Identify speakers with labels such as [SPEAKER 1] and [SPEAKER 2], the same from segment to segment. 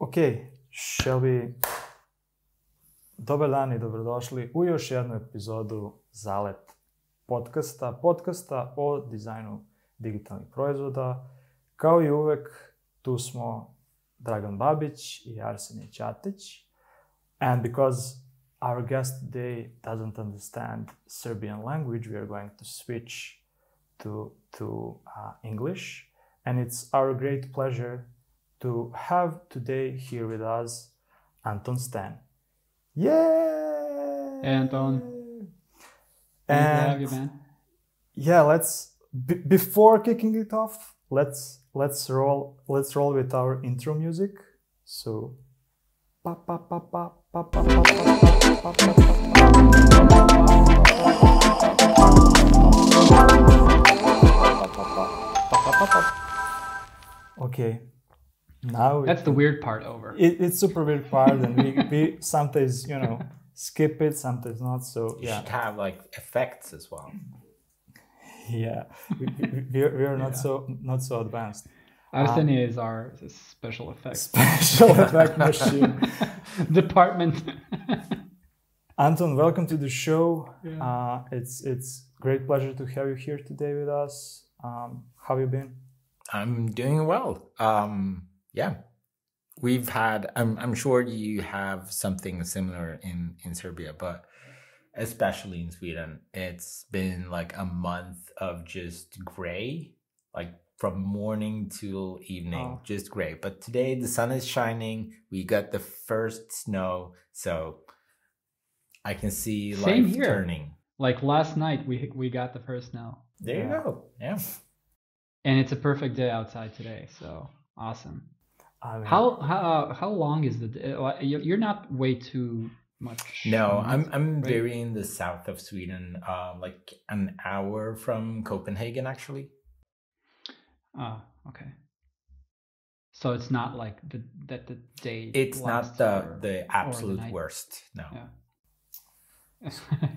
[SPEAKER 1] Ok, shall we... Dobar dan i dobrodošli u još jednu epizodu Zalet Podkasta o dizajnu digitalnih proizvoda. Kao i uvek, tu smo Dragan Babić i Arsenij Ćatić. And because our guest today doesn't understand Serbian language, we are going to switch to English. And it's our great pleasure to have today here with us Anton Sten. Yay!
[SPEAKER 2] Hey, Anton. Great to have you, man.
[SPEAKER 1] Yeah, before kicking it off, let's roll with our intro music. So okay. Now
[SPEAKER 2] that's the weird part over.
[SPEAKER 1] It's super weird part, and we sometimes skip it, sometimes not. So
[SPEAKER 3] you should have like effects as well.
[SPEAKER 1] Yeah, we are not so advanced.
[SPEAKER 2] Arsenij is our special effects
[SPEAKER 1] machine
[SPEAKER 2] department.
[SPEAKER 1] Anton, welcome to the show.
[SPEAKER 2] Yeah.
[SPEAKER 1] It's great pleasure to have you here today with us. How have you been?
[SPEAKER 3] I'm doing well. Yeah, we've had. I'm sure you have something similar in Serbia, but especially in Sweden, it's been like a month of just gray, like from morning till evening, just gray. But today the sun is shining. We got the first snow, so I can see
[SPEAKER 2] Same
[SPEAKER 3] life
[SPEAKER 2] here.
[SPEAKER 3] turning.
[SPEAKER 2] Like last night, we got the first snow.
[SPEAKER 3] There you go. Yeah.
[SPEAKER 2] And it's a perfect day outside today, so awesome.
[SPEAKER 1] I mean,
[SPEAKER 2] how long is the day? You're not way too much.
[SPEAKER 3] No, I'm right? Very in the south of Sweden, like an hour from Copenhagen, actually.
[SPEAKER 2] Oh, okay. So it's not like the day.
[SPEAKER 3] It's not the absolute worst. No.
[SPEAKER 2] Yeah.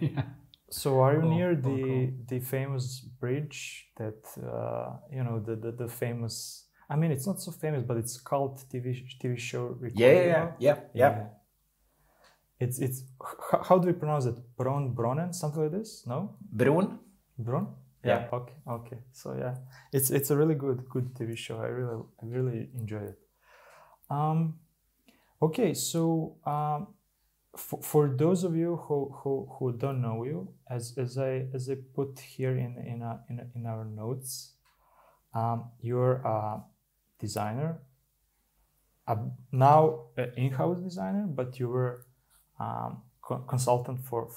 [SPEAKER 2] Yeah.
[SPEAKER 1] So are you near the famous bridge that the famous? I mean, it's not so famous, but it's called TV show.
[SPEAKER 3] Yeah.
[SPEAKER 1] It's how do we pronounce it? Bronnen, something like this? No.
[SPEAKER 3] Bron.
[SPEAKER 1] Yeah. Okay. So yeah, it's a really good TV show. I really enjoy it. Okay, so for those of you who don't know you, as I put here in our notes, you're a designer, now an in-house designer, but you were consultant for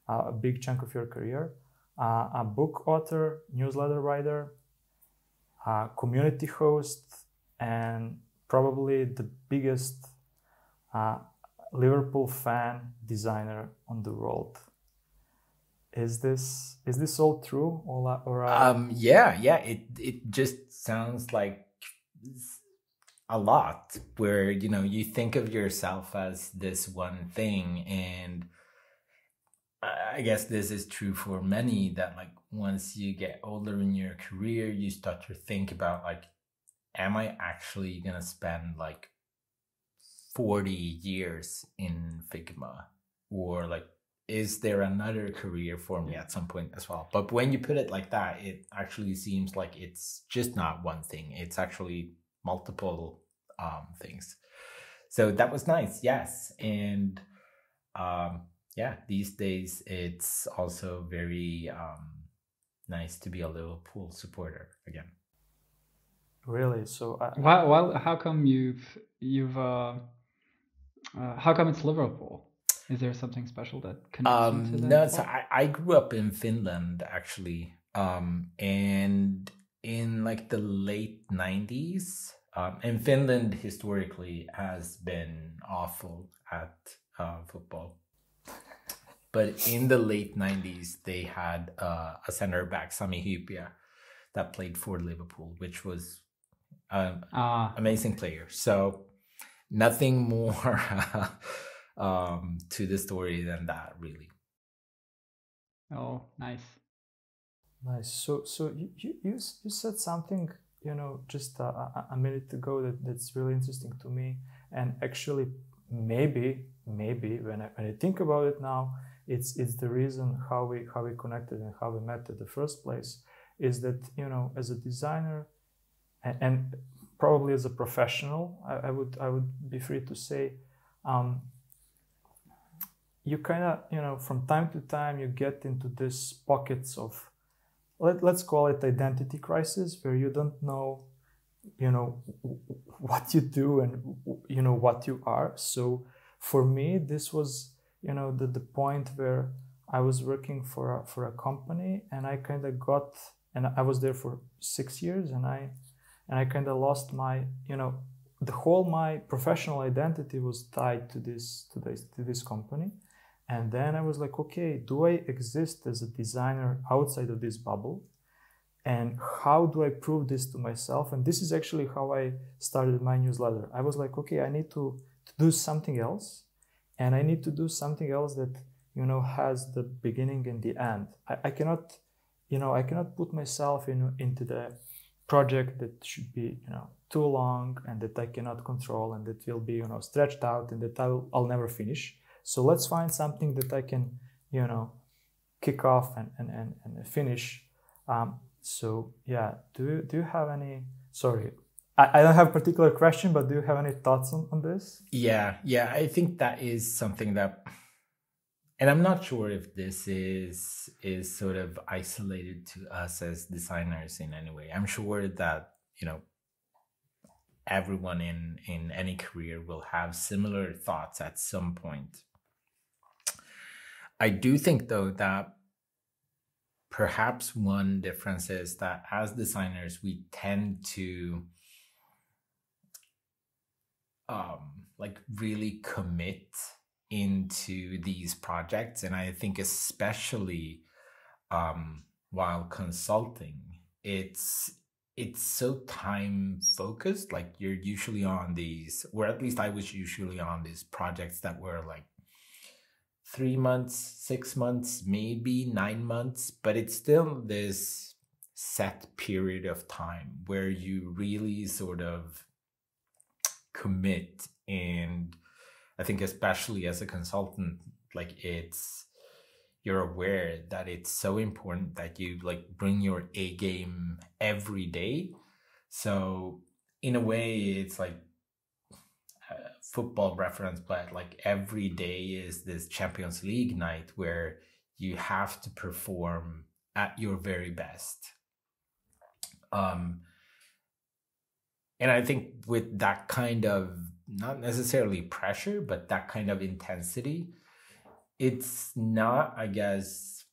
[SPEAKER 1] a big chunk of your career, a book author, newsletter writer, community host, and probably the biggest Liverpool fan designer on the world. Is this all true or
[SPEAKER 3] yeah, it just sounds like a lot where you think of yourself as this one thing, and I guess this is true for many, that like once you get older in your career, you start to think about like, am I actually gonna spend like 40 years in Figma, or like is there another career for me at some point as well? But when you put it like that, it actually seems like it's just not one thing, it's actually multiple things. So that was nice. Yes. And yeah, these days it's also very nice to be a Liverpool supporter again.
[SPEAKER 1] Really? So
[SPEAKER 2] well, how come you've how come it's Liverpool? Is there something special that connects you to that?
[SPEAKER 3] No, so I grew up in Finland actually, and in like the late 90s, and Finland historically has been awful at football. But in the late 90s, they had a center back, Sami Hypia, that played for Liverpool, which was an amazing player. So nothing more to the story than that, really.
[SPEAKER 2] Oh, nice.
[SPEAKER 1] Nice. So you said something just a minute ago that's really interesting to me. And actually, maybe when I think about it now, it's the reason how we connected and how we met in the first place, is that, as a designer and probably as a professional, I would be free to say, you kind of, from time to time, you get into these pockets of, let's call it identity crisis, where you don't know, what you do and, what you are. So for me, this was, the point where I was working for a company, and I kind of got, and I was there for 6 years, and I kind of lost my, the whole my professional identity was tied to this company. And then I was like, okay, do I exist as a designer outside of this bubble? And how do I prove this to myself? And this is actually how I started my newsletter. I was like, okay, I need to do something else. And I need to do something else that, has the beginning and the end. I cannot, I cannot put myself into the project that should be, too long, and that I cannot control, and that will be, stretched out, and that I'll never finish. So let's find something that I can, kick off and finish. So yeah, do you have any? Sorry, I don't have a particular question, but do you have any thoughts on this?
[SPEAKER 3] Yeah, I think that is something that, and I'm not sure if this is sort of isolated to us as designers in any way. I'm sure that, everyone in any career will have similar thoughts at some point. I do think, though, that perhaps one difference is that as designers, we tend to really commit into these projects. And I think especially while consulting, it's so time focused. Like, you're usually on these, or at least I was usually on these projects that were like 3 months, 6 months, maybe 9 months, but it's still this set period of time where you really sort of commit. And I think especially as a consultant, like, you're aware that it's so important that you bring your A game every day. So in a way, it's like football reference, but every day is this Champions League night where you have to perform at your very best. And I think with that kind of, not necessarily pressure, but that kind of intensity, it's not, I guess,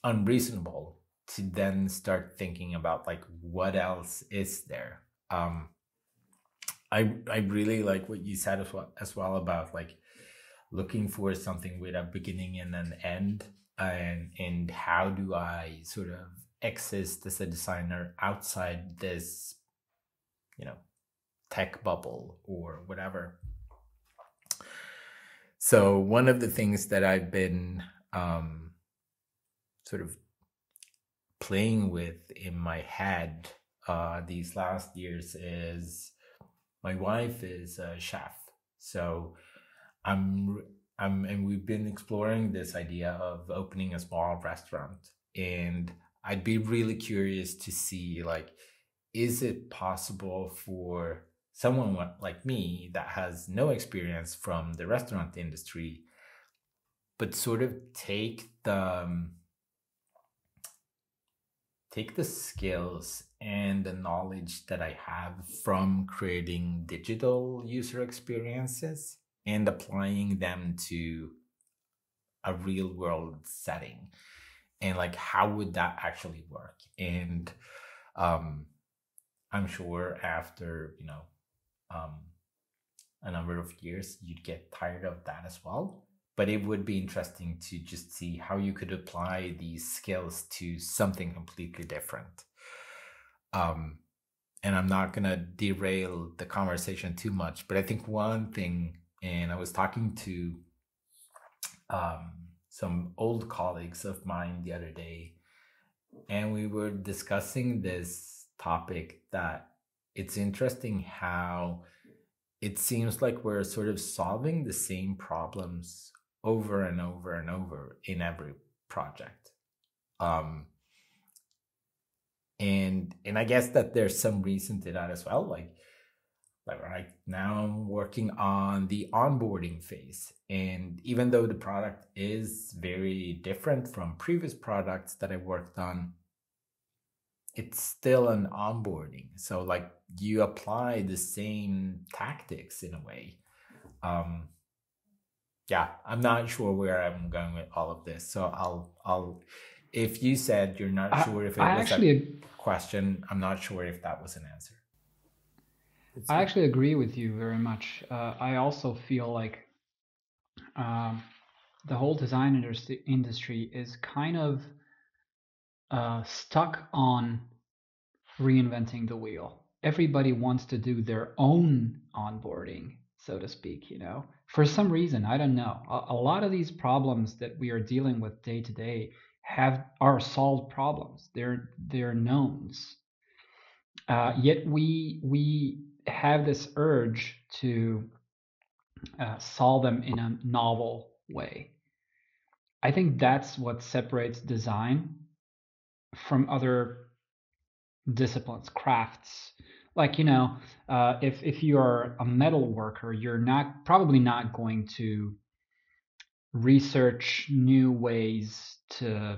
[SPEAKER 3] unreasonable to then start thinking about what else is there. I really like what you said as well about looking for something with a beginning and an end, and how do I sort of exist as a designer outside this, tech bubble or whatever. So one of the things that I've been sort of playing with in my head these last years is, my wife is a chef. So and we've been exploring this idea of opening a small restaurant. And I'd be really curious to see, is it possible for someone like me that has no experience from the restaurant industry, but sort of take the skills and the knowledge that I have from creating digital user experiences and applying them to a real world setting, and how would that actually work? And I'm sure after a number of years you'd get tired of that as well, but it would be interesting to just see how you could apply these skills to something completely different. And I'm not gonna derail the conversation too much, but I think one thing, and I was talking to some old colleagues of mine the other day, and we were discussing this topic that it's interesting how it seems like we're sort of solving the same problems over and over and over in every project. And I guess that there's some reason to that as well. Like right now I'm working on the onboarding phase. And even though the product is very different from previous products that I worked on, it's still an onboarding. So like you apply the same tactics in a way. Yeah, I'm not sure where I'm going with all of this. So I'll if you said you're not sure if it was a question, I'm not sure if that was an answer.
[SPEAKER 2] I actually agree with you very much. I also feel like the whole design industry is kind of stuck on reinventing the wheel. Everybody wants to do their own onboarding, so to speak, For some reason, I don't know. A lot of these problems that we are dealing with day to day are solved problems. They're knowns. Yet we have this urge to solve them in a novel way. I think that's what separates design from other disciplines, crafts. Like, if you are a metal worker, you're probably not going to research new ways to,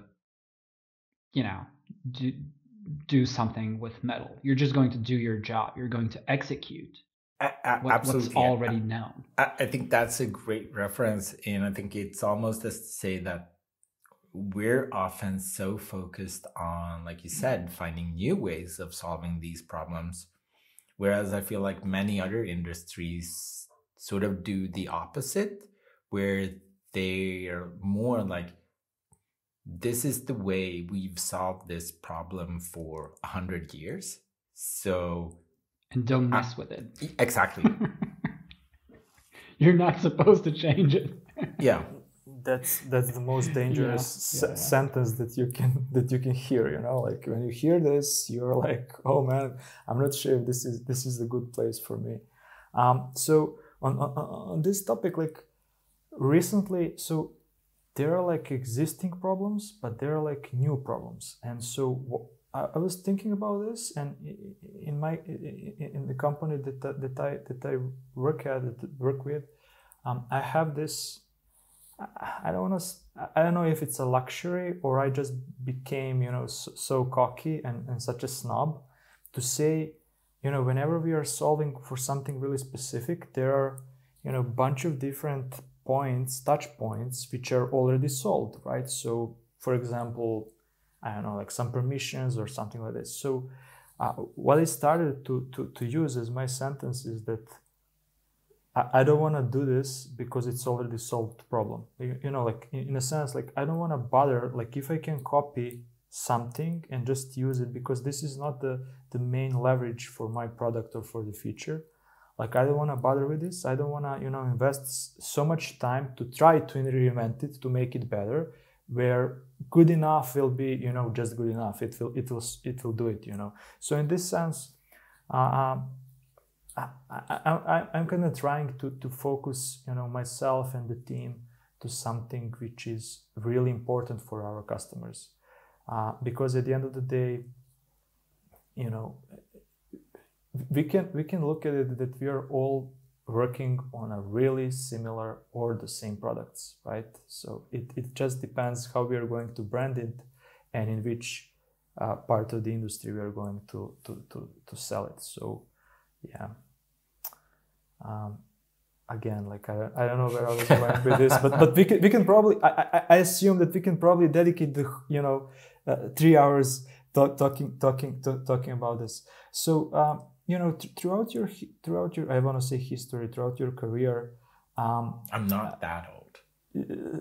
[SPEAKER 2] do something with metal. You're just going to do your job. You're going to execute
[SPEAKER 3] absolutely
[SPEAKER 2] what's already known.
[SPEAKER 3] I think that's a great reference. And I think it's almost as to say that we're often so focused on, like you said, finding new ways of solving these problems. Whereas I feel like many other industries sort of do the opposite, where they are more like, this is the way we've solved this problem for 100 years. So...
[SPEAKER 2] And don't mess with it.
[SPEAKER 3] Exactly.
[SPEAKER 2] You're not supposed to change it.
[SPEAKER 3] Yeah.
[SPEAKER 1] That's the most dangerous sentence that you can hear. Like when you hear this, you're like, oh man, I'm not sure if this is a good place for me. So on this topic, like recently, so there are like existing problems, but there are like new problems, and so I was thinking about this, and in the company that I work with, I have this. I don't know if it's a luxury or I just became so cocky and such a snob to say, whenever we are solving for something really specific, there are a bunch of different touch points which are already solved, right? So for example, I don't know, like some permissions or something like this. So what I started to use as my sentence is that I don't want to do this because it's already solved problem. Like in a sense, like I don't want to bother, like if I can copy something and just use it, because this is not the main leverage for my product or for the future. Like I don't want to bother with this. I don't want to, invest so much time to try to reinvent it, to make it better, where good enough will be, just good enough. It will do it, So in this sense, I'm kind of trying to focus, myself and the team to something which is really important for our customers, because at the end of the day, we can look at it that we are all working on a really similar or the same products, right? So it just depends how we are going to brand it and in which part of the industry we are going to sell it. So yeah. Again, like I don't know where I was going with this, but we can probably I assume that we can probably dedicate the 3 hours talking about this. So throughout your I want to say history, throughout your career,
[SPEAKER 3] I'm not that old.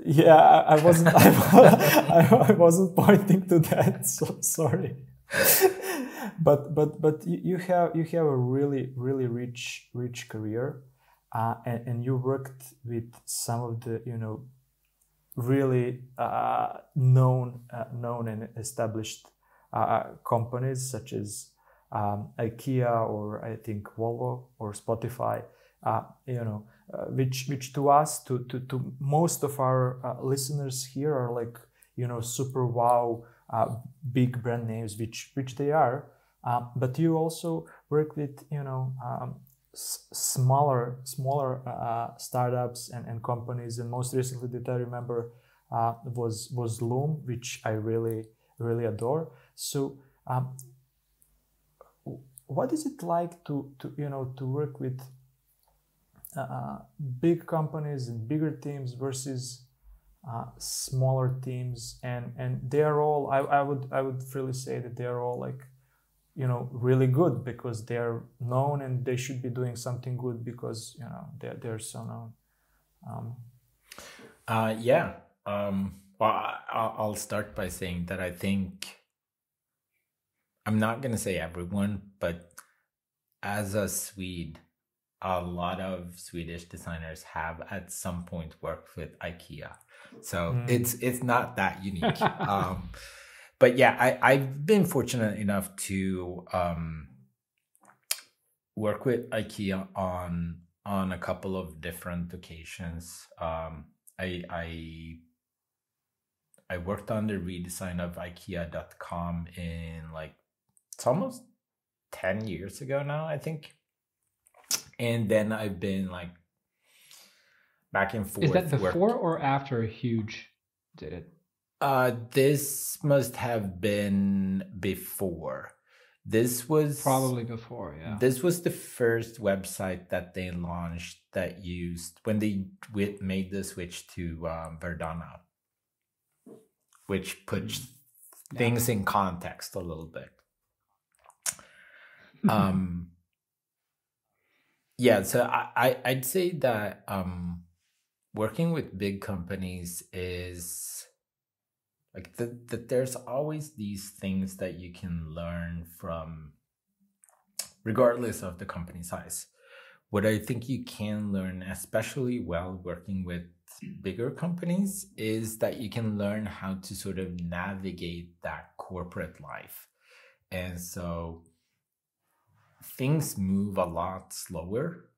[SPEAKER 1] Yeah, I wasn't I wasn't pointing to that, so sorry. But you have a really rich career, and you worked with some of the really known and established companies such as IKEA, or I think Volvo or Spotify, which to us, to most of our listeners here are like, super wow, big brand names, which they are. But you also work with, smaller startups and companies, and most recently that I remember was Loom, which I really adore. So what is it like to work with big companies and bigger teams versus smaller teams, and they are all, I would freely say that they are all like, really good because they are known and they should be doing something good because they're so known.
[SPEAKER 3] Well, I'll start by saying that I think, I'm not going to say everyone, but as a Swede, a lot of Swedish designers have at some point worked with IKEA. So it's not that unique. But yeah, I've been fortunate enough to work with IKEA on a couple of different occasions. I worked on the redesign of IKEA.com in it's almost 10 years ago now, I think. And then I've been back and forth.
[SPEAKER 2] Is that before or after Huge did it?
[SPEAKER 3] This must have been before. This was
[SPEAKER 2] probably before, yeah.
[SPEAKER 3] This was the first website that they launched that used, when they made the switch to Verdana, which puts things in context a little bit. So I'd say that working with big companies is that there's always these things that you can learn from, regardless of the company size. What I think you can learn, especially while working with bigger companies, is that you can learn how to sort of navigate that corporate life. And so things move a lot slower,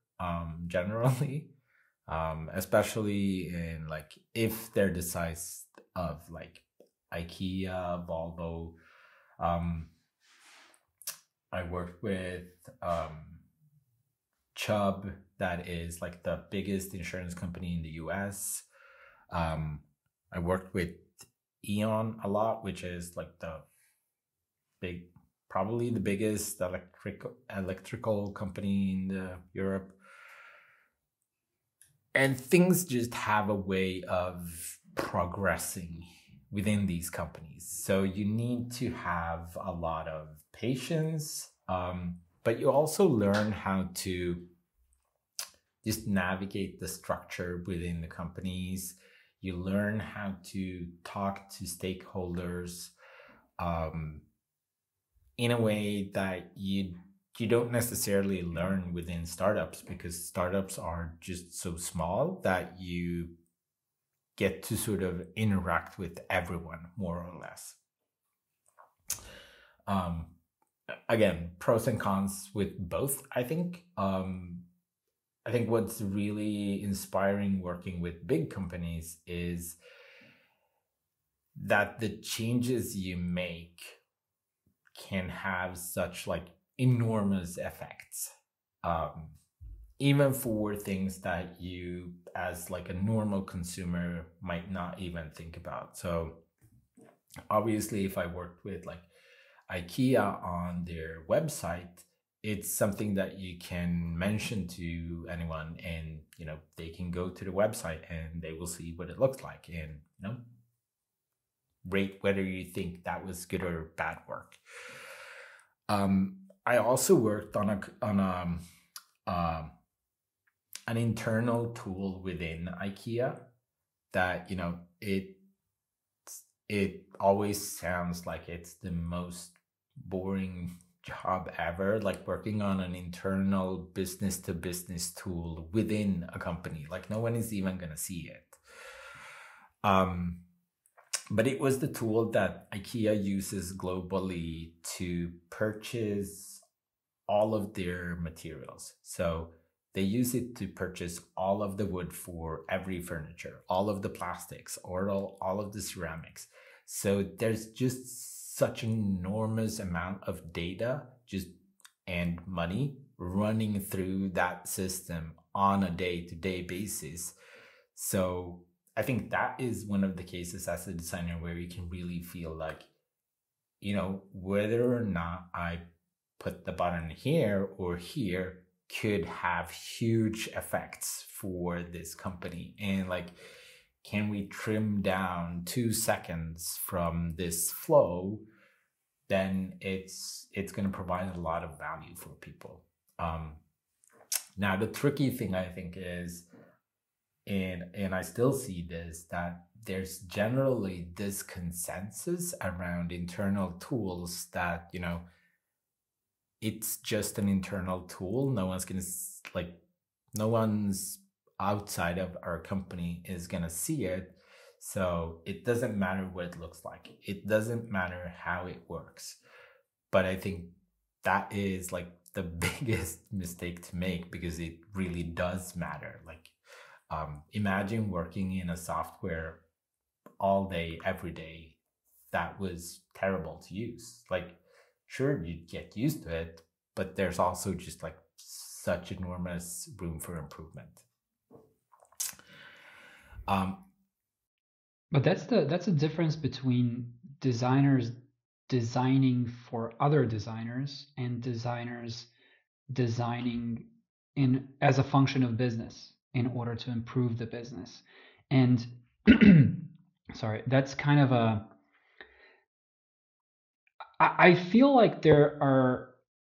[SPEAKER 3] generally, especially in if they're the size of IKEA, Volvo. I worked with Chubb, that is the biggest insurance company in the US. I worked with Eon a lot, which is probably the biggest electrical company in Europe. And things just have a way of progressing within these companies. So you need to have a lot of patience, but you also learn how to just navigate the structure within the companies. You learn how to talk to stakeholders in a way that you don't necessarily learn within startups, because startups are just so small that you get to sort of interact with everyone, more or less. Again, pros and cons with both, I think. I think what's really inspiring working with big companies is that the changes you make can have such enormous effects, even for things that you as a normal consumer might not even think about. So obviously, if I worked with IKEA on their website, it's something that you can mention to anyone, and they can go to the website and they will see what it looks like, and rate whether you think that was good or bad work. I also worked on an internal tool within IKEA that it always sounds like it's the most boring job ever, working on an internal business to business tool within a company. No one is even gonna see it. But it was the tool that IKEA uses globally to purchase all of their materials. So they use it to purchase all of the wood for every furniture, all of the plastics, or all of the ceramics. So there's just such an enormous amount of data and money running through that system on a day-to-day basis. So I think that is one of the cases as a designer where you can really feel like, whether or not I put the button here or here could have huge effects for this company. And like, can we trim down 2 seconds from this flow? Then it's going to provide a lot of value for people. Now, the tricky thing I think is, and I still see this, that there's generally this consensus around internal tools that, it's just an internal tool. No one's outside of our company is going to see it. So it doesn't matter what it looks like. It doesn't matter how it works. But I think that is like the biggest mistake to make, because it really does matter. Like, imagine working in a software all day, every day. That was terrible to use. Like, sure, you'd get used to it, but there's also just like such enormous room for improvement.
[SPEAKER 2] But that's the difference between designers designing for other designers and designers designing as a function of business in order to improve the business. And sorry, that's kind of I feel like there are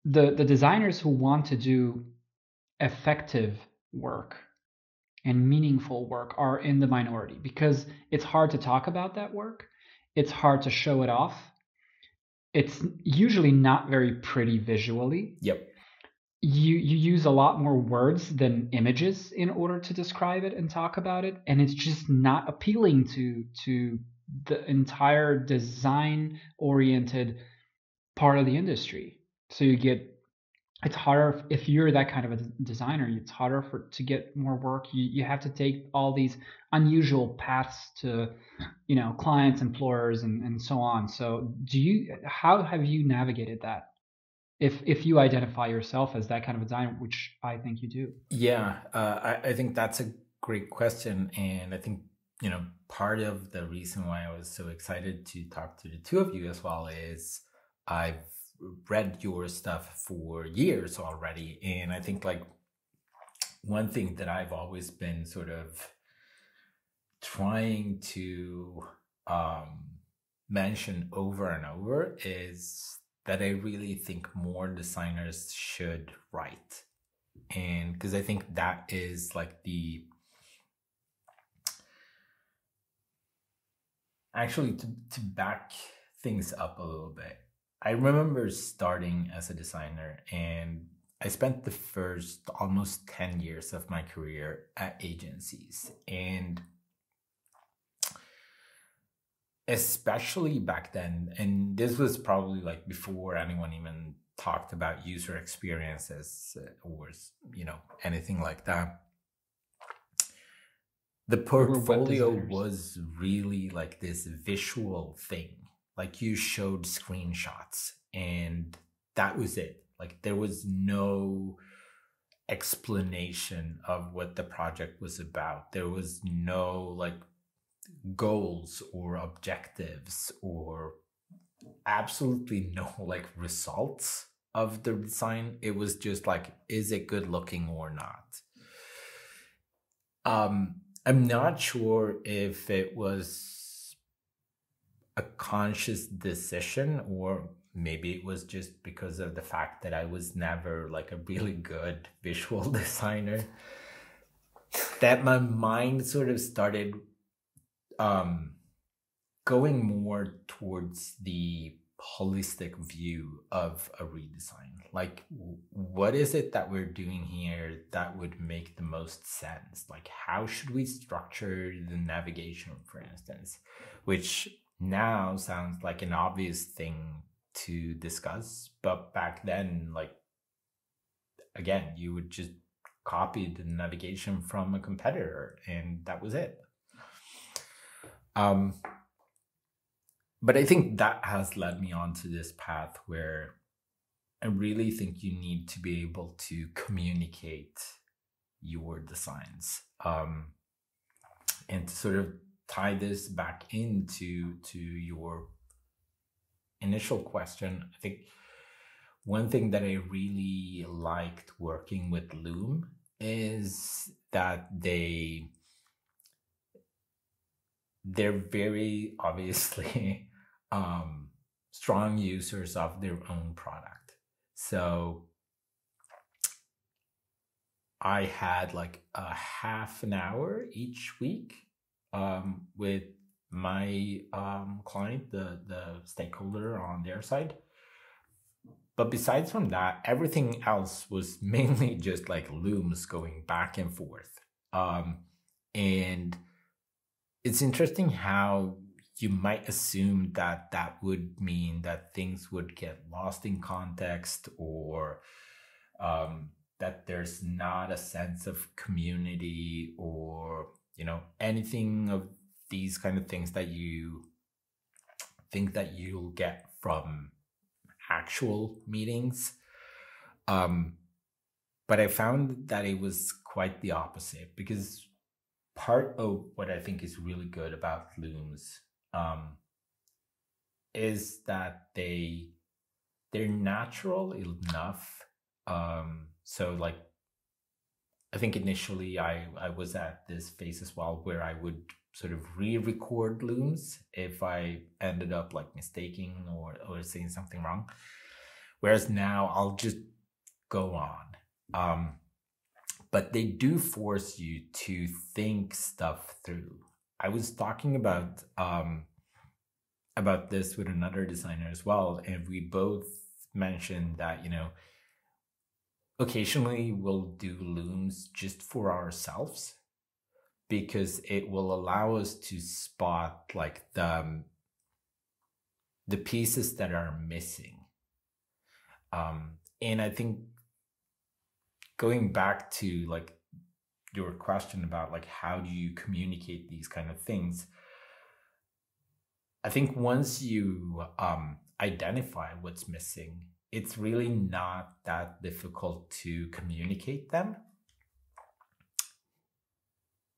[SPEAKER 2] the designers who want to do effective work and meaningful work are in the minority, because it's hard to talk about that work. It's hard to show it off. It's usually not very pretty visually.
[SPEAKER 3] Yep.
[SPEAKER 2] You use a lot more words than images in order to describe it and talk about it, and it's just not appealing to the entire design oriented part of the industry. So it's harder if you're that kind of a designer. It's harder to get more work. You have to take all these unusual paths to, clients, employers, and so on. So how have you navigated that? If you identify yourself as that kind of a designer, which I think you do.
[SPEAKER 3] Yeah, I think that's a great question. And I think, part of the reason why I was so excited to talk to the two of you as well is I've read your stuff for years already. And I think like one thing that I've always been sort of trying to mention over and over is that I really think more designers should write. And because I think that is like actually to back things up a little bit. I remember starting as a designer, and I spent the first almost 10 years of my career at agencies. And especially back then, and this was probably like before anyone even talked about user experiences or, anything like that. The portfolio was really like this visual thing. Like you showed screenshots and that was it. Like there was no explanation of what the project was about. There was no like goals or objectives or absolutely no like results of the design. It was just like, is it good looking or not? I'm not sure if it was a conscious decision, or maybe it was just because of the fact that I was never like a really good visual designer, that my mind sort of started going more towards the holistic view of a redesign. Like, what is it that we're doing here that would make the most sense? Like, how should we structure the navigation, for instance, which now sounds like an obvious thing to discuss, but back then, like, again, you would just copy the navigation from a competitor, and that was it. But I think that has led me on to this path where I really think you need to be able to communicate your designs. And to sort of tie this back into your initial question, I think one thing that I really liked working with Loom is that they're very obviously strong users of their own product. So I had like a half an hour each week with my client, the stakeholder on their side. But besides from that, everything else was mainly just like looms going back and forth. And it's interesting how you might assume that that would mean that things would get lost in context, or that there's not a sense of community, or, you know, anything of these kind of things that you think that you'll get from actual meetings. But I found that it was quite the opposite, because part of what I think is really good about Looms is that they're natural enough. So like, I think initially I was at this phase as well where I would sort of re-record Looms if I ended up like mistaking or saying something wrong. Whereas now I'll just go on. But they do force you to think stuff through. I was talking about this with another designer as well, and we both mentioned that, you know, occasionally we'll do Looms just for ourselves because it will allow us to spot like the pieces that are missing. And I think going back to like your question about like how do you communicate these kind of things, I think once you identify what's missing, it's really not that difficult to communicate them.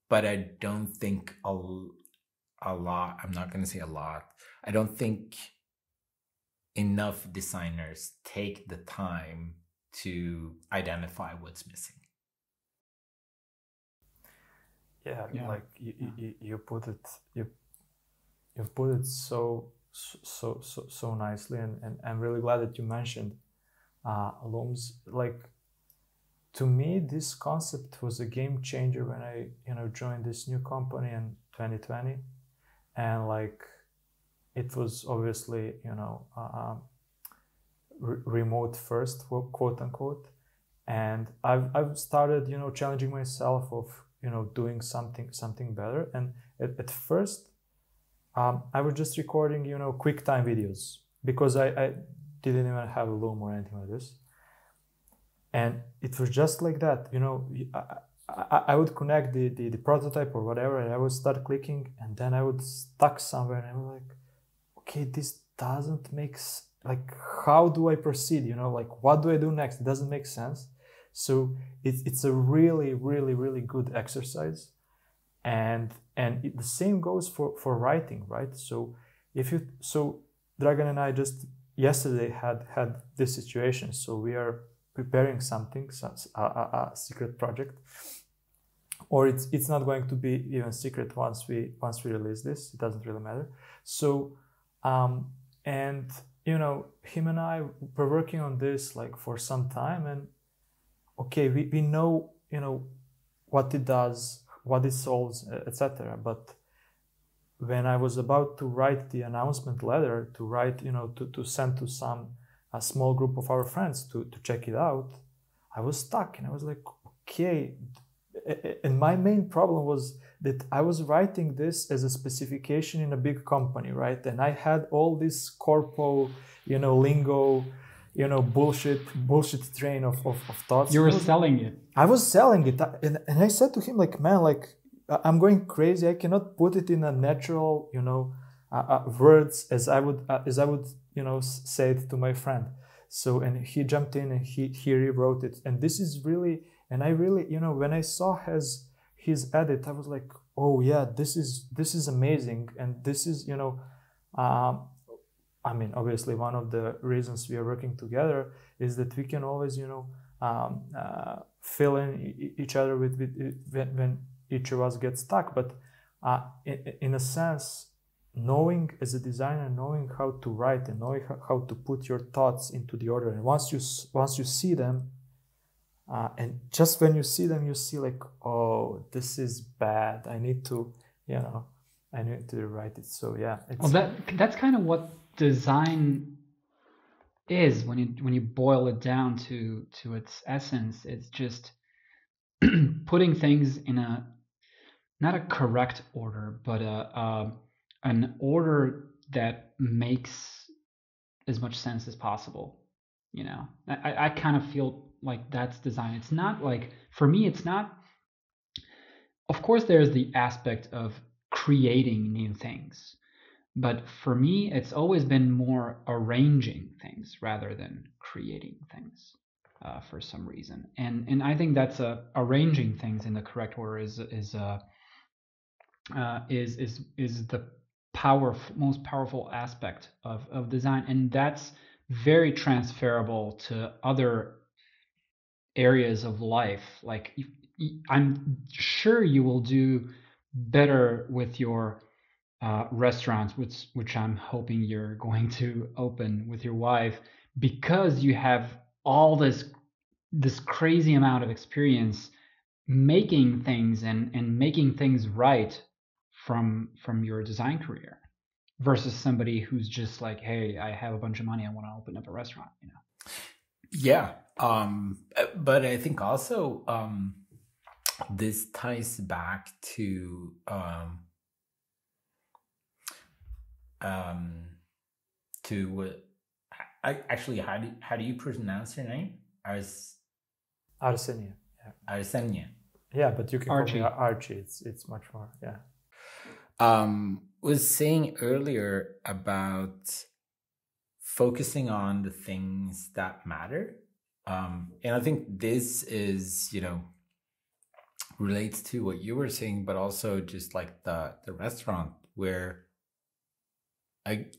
[SPEAKER 3] But I don't think a lot, I'm not going to say a lot, I don't think enough designers take the time to identify what's missing.
[SPEAKER 1] Yeah. Like you put it so nicely, and I'm really glad that you mentioned Looms. Like, to me, this concept was a game changer when I, joined this new company in 2020, and like, it was obviously, remote first, quote unquote, and I've started, challenging myself of, doing something better. And at first, I was just recording, quick time videos because I didn't even have a Loom or anything like this. And it was just like that, I would connect the prototype or whatever, and I would start clicking, and then I would stuck somewhere, and I was like, okay, this doesn't make like, how do I proceed? Like, what do I do next? It doesn't make sense. So it's a really, really, really good exercise. And the same goes for writing, right? So Dragan and I just yesterday had this situation. So we are preparing something, a secret project, or it's not going to be even secret once we release this. It doesn't really matter. So and him and I were working on this like for some time, and okay, we know what it does, what it solves, etc. But when I was about to write the announcement letter, to write, to send to a small group of our friends to check it out, I was stuck, and I was like, okay. And my main problem was that I was writing this as a specification in a big company, right? And I had all this corpo, lingo, bullshit train of thoughts.
[SPEAKER 2] You were selling it.
[SPEAKER 1] I was selling it, and I said to him, like, man, like, I'm going crazy. I cannot put it in a natural, words as I would say it to my friend. So, and he jumped in and he rewrote it. And this is really, and I really, when I saw his edit, I was like, oh yeah, this is amazing. And this is, obviously one of the reasons we are working together is that we can always, fill in each other with when each of us gets stuck. But in a sense, knowing as a designer, knowing how to write and knowing how to put your thoughts into the order, and once you see them, and just when you see them, you see like, oh, this is bad. I need to write it. So yeah.
[SPEAKER 2] That's kind of what design is when you boil it down to its essence. It's just putting things in not a correct order, but an order that makes as much sense as possible. I kind of feel like that's design. It's not like, for me, it's not, of course there's the aspect of creating new things, but for me it's always been more arranging things rather than creating things, for some reason. And I think that's arranging things in the correct order is the most powerful aspect of design, and that's very transferable to other areas of life. Like, I'm sure you will do better with your restaurants, which I'm hoping you're going to open with your wife, because you have all this crazy amount of experience making things and making things right from your design career, versus somebody who's just like, hey, I have a bunch of money, I want to open up a restaurant.
[SPEAKER 3] Yeah. But I think also this ties back to what how do you pronounce your name?
[SPEAKER 1] Arsenia. Yeah.
[SPEAKER 3] Arsenia.
[SPEAKER 1] Yeah, but you can
[SPEAKER 2] Archie.
[SPEAKER 1] call me Archie. It's much more. Yeah.
[SPEAKER 3] Was saying earlier about focusing on the things that matter. And I think this is, relates to what you were saying, but also just like the restaurant where,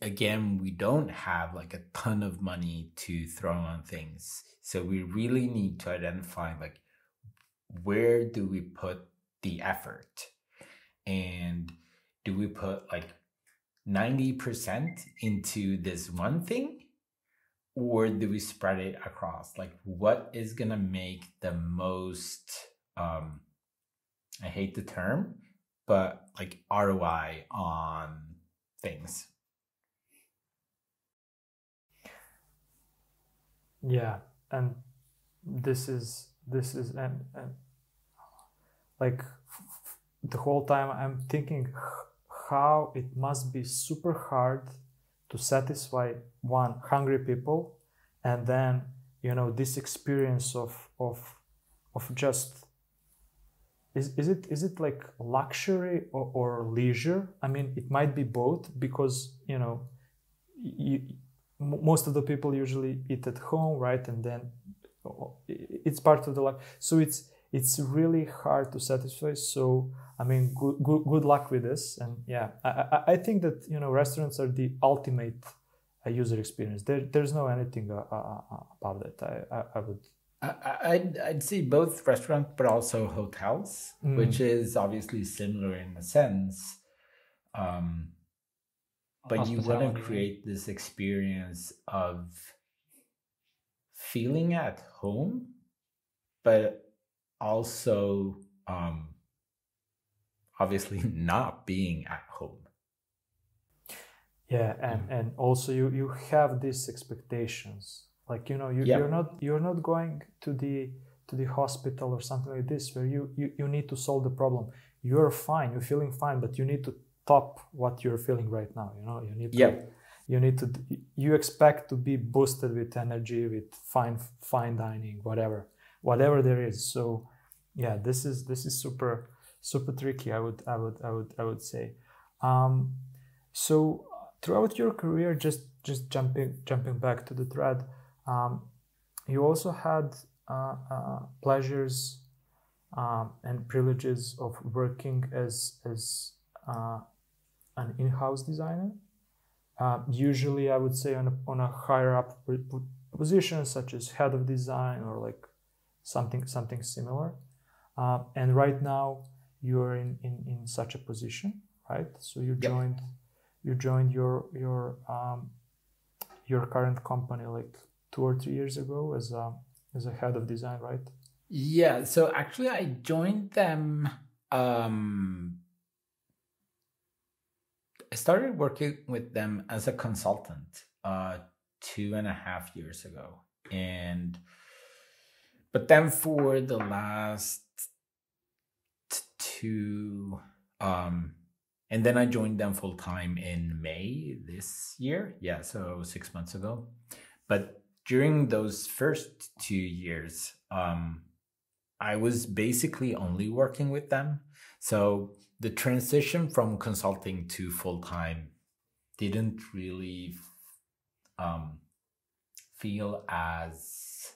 [SPEAKER 3] again, we don't have like a ton of money to throw on things. So we really need to identify, like, where do we put the effort? And do we put like 90% into this one thing? Or do we spread it across? Like, what is going to make the most, I hate the term, but like ROI on things?
[SPEAKER 1] Yeah. And this is and like the whole time I'm thinking how it must be super hard to satisfy hungry people, and then this experience of just is it like luxury or leisure? I mean, it might be both, because most of the people usually eat at home, right? And then it's part of the life, so it's really hard to satisfy. So I mean, good luck with this. And yeah, I think that restaurants are the ultimate user experience. There's no anything about that. I would.
[SPEAKER 3] I'd say both restaurants, but also hotels, which is obviously similar in a sense. But you want to create this experience of feeling at home, but also obviously not being at home.
[SPEAKER 1] Yeah, and also you have these expectations, like you're not going to the hospital or something like this where you need to solve the problem. You're fine, you're feeling fine, but you need to top what you're feeling right now. You need to, you expect to be boosted with energy, with fine dining, whatever there is. So yeah, this is super tricky, I would say. So throughout your career, just jumping back to the thread, you also had pleasures and privileges of working as an in-house designer. Usually, I would say on a higher up position, such as head of design or like something similar. And right now, you're in such a position, right? So you joined your current company like 2 or 3 years ago as a head of design, right?
[SPEAKER 3] Yeah. So actually, I joined them. I started working with them as a consultant 2.5 years ago, but then for the last two, and then I joined them full time in May this year. Yeah, so 6 months ago. But during those first 2 years, I was basically only working with them. So the transition from consulting to full-time didn't really feel as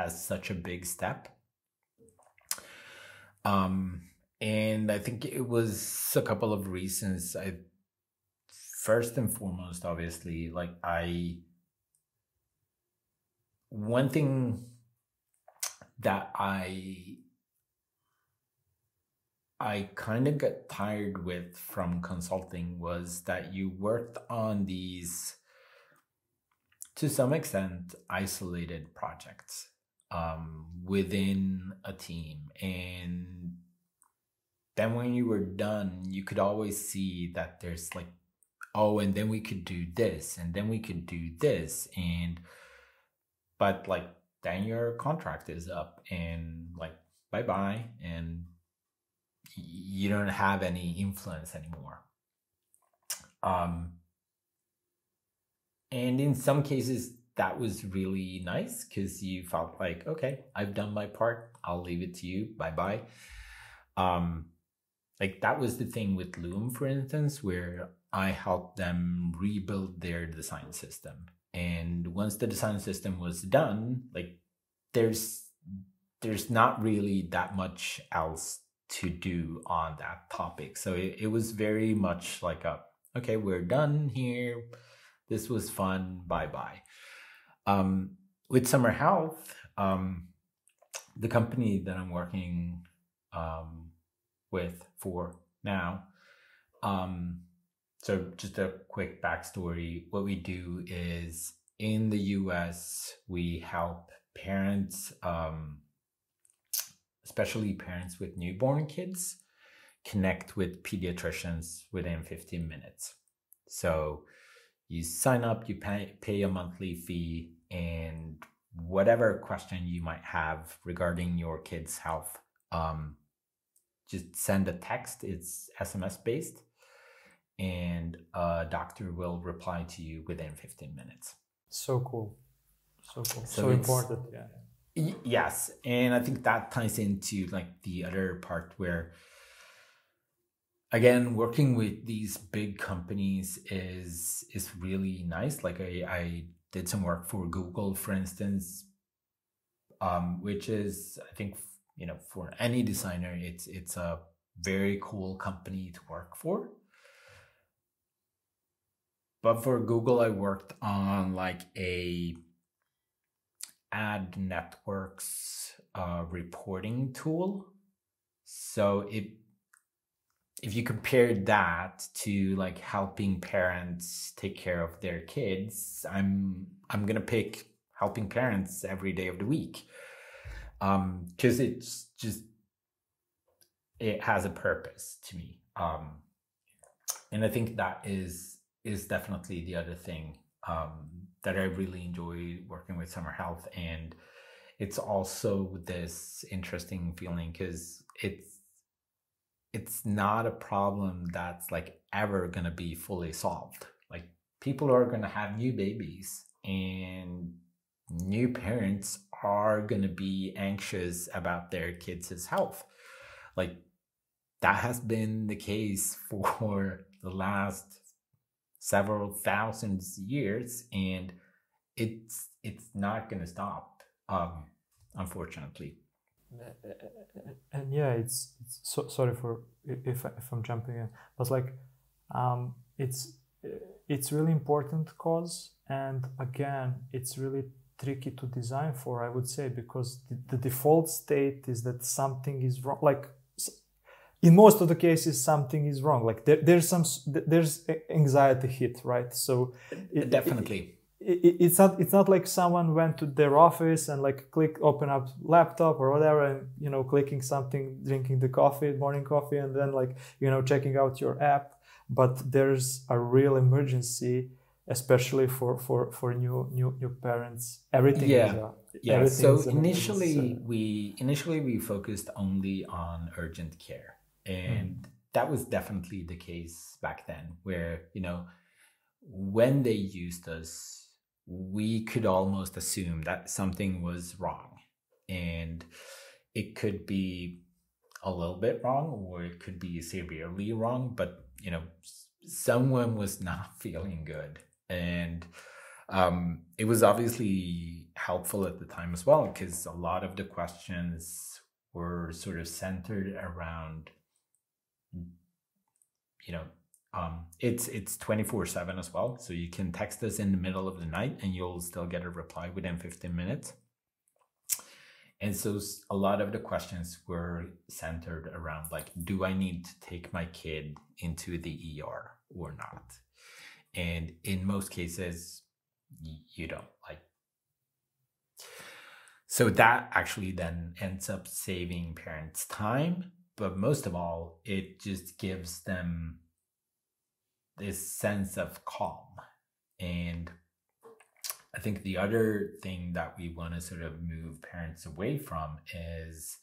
[SPEAKER 3] such a big step. And I think it was a couple of reasons. First and foremost, obviously, like one thing that I kind of got tired with from consulting was that you worked on these, to some extent, isolated projects within a team. And then when you were done, you could always see that there's like, oh, and then we could do this, and then we could do this. But like, then your contract is up and like, bye-bye. And you don't have any influence anymore. And in some cases, that was really nice because you felt like, okay, I've done my part. I'll leave it to you. Bye-bye. Like that was the thing with Loom, for instance, where I helped them rebuild their design system. And once the design system was done, like there's not really that much else to do on that topic. So it was very much like okay, we're done here. This was fun. Bye-bye. With Summer Health, the company that I'm working with for now. So just a quick backstory. What we do is in the US, we help parents, especially parents with newborn kids, connect with pediatricians within 15 minutes. So you sign up, you pay a monthly fee, and whatever question you might have regarding your kid's health, just send a text. It's SMS based, and a doctor will reply to you within 15 minutes.
[SPEAKER 1] So cool. So important. Yeah.
[SPEAKER 3] Yes. And I think that ties into like the other part where, again, working with these big companies is really nice. Like I did some work for Google, for instance, which is, I think, for any designer, it's a very cool company to work for. But for Google, I worked on like a ad networks reporting tool. So if you compare that to like helping parents take care of their kids, I'm gonna pick helping parents every day of the week, because it's just, it has a purpose to me, and I think that is definitely the other thing that I really enjoy working with Summer Health. And it's also this interesting feeling because it's not a problem that's like ever gonna be fully solved. Like people are going to have new babies, and new parents are going to be anxious about their kids' health. Like, that has been the case for the last several thousand years, and it's not going to stop, unfortunately.
[SPEAKER 1] And yeah, it's so, sorry for if I'm jumping in, but like it's really important cause, and again, it's really tricky to design for, I would say, because the default state is that something is wrong. Like, in most of the cases, something is wrong. Like there's anxiety hit, right? So
[SPEAKER 3] definitely.
[SPEAKER 1] It's not like someone went to their office and like open up laptop or whatever, and clicking something, drinking the morning coffee, and then like checking out your app. But there's a real emergency, especially for new parents. Everything
[SPEAKER 3] is so initially we focused only on urgent care, and that was definitely the case back then, where when they used us, we could almost assume that something was wrong, and it could be a little bit wrong, or it could be severely wrong, but someone was not feeling good. And it was obviously helpful at the time as well, because a lot of the questions were sort of centered around it's 24/7 as well, so you can text us in the middle of the night and you'll still get a reply within 15 minutes. And so a lot of the questions were centered around, like, do I need to take my kid into the ER or not? And in most cases, you don't. Like, so that actually then ends up saving parents time, but most of all, it just gives them this sense of calm. And I think the other thing that we want to sort of move parents away from is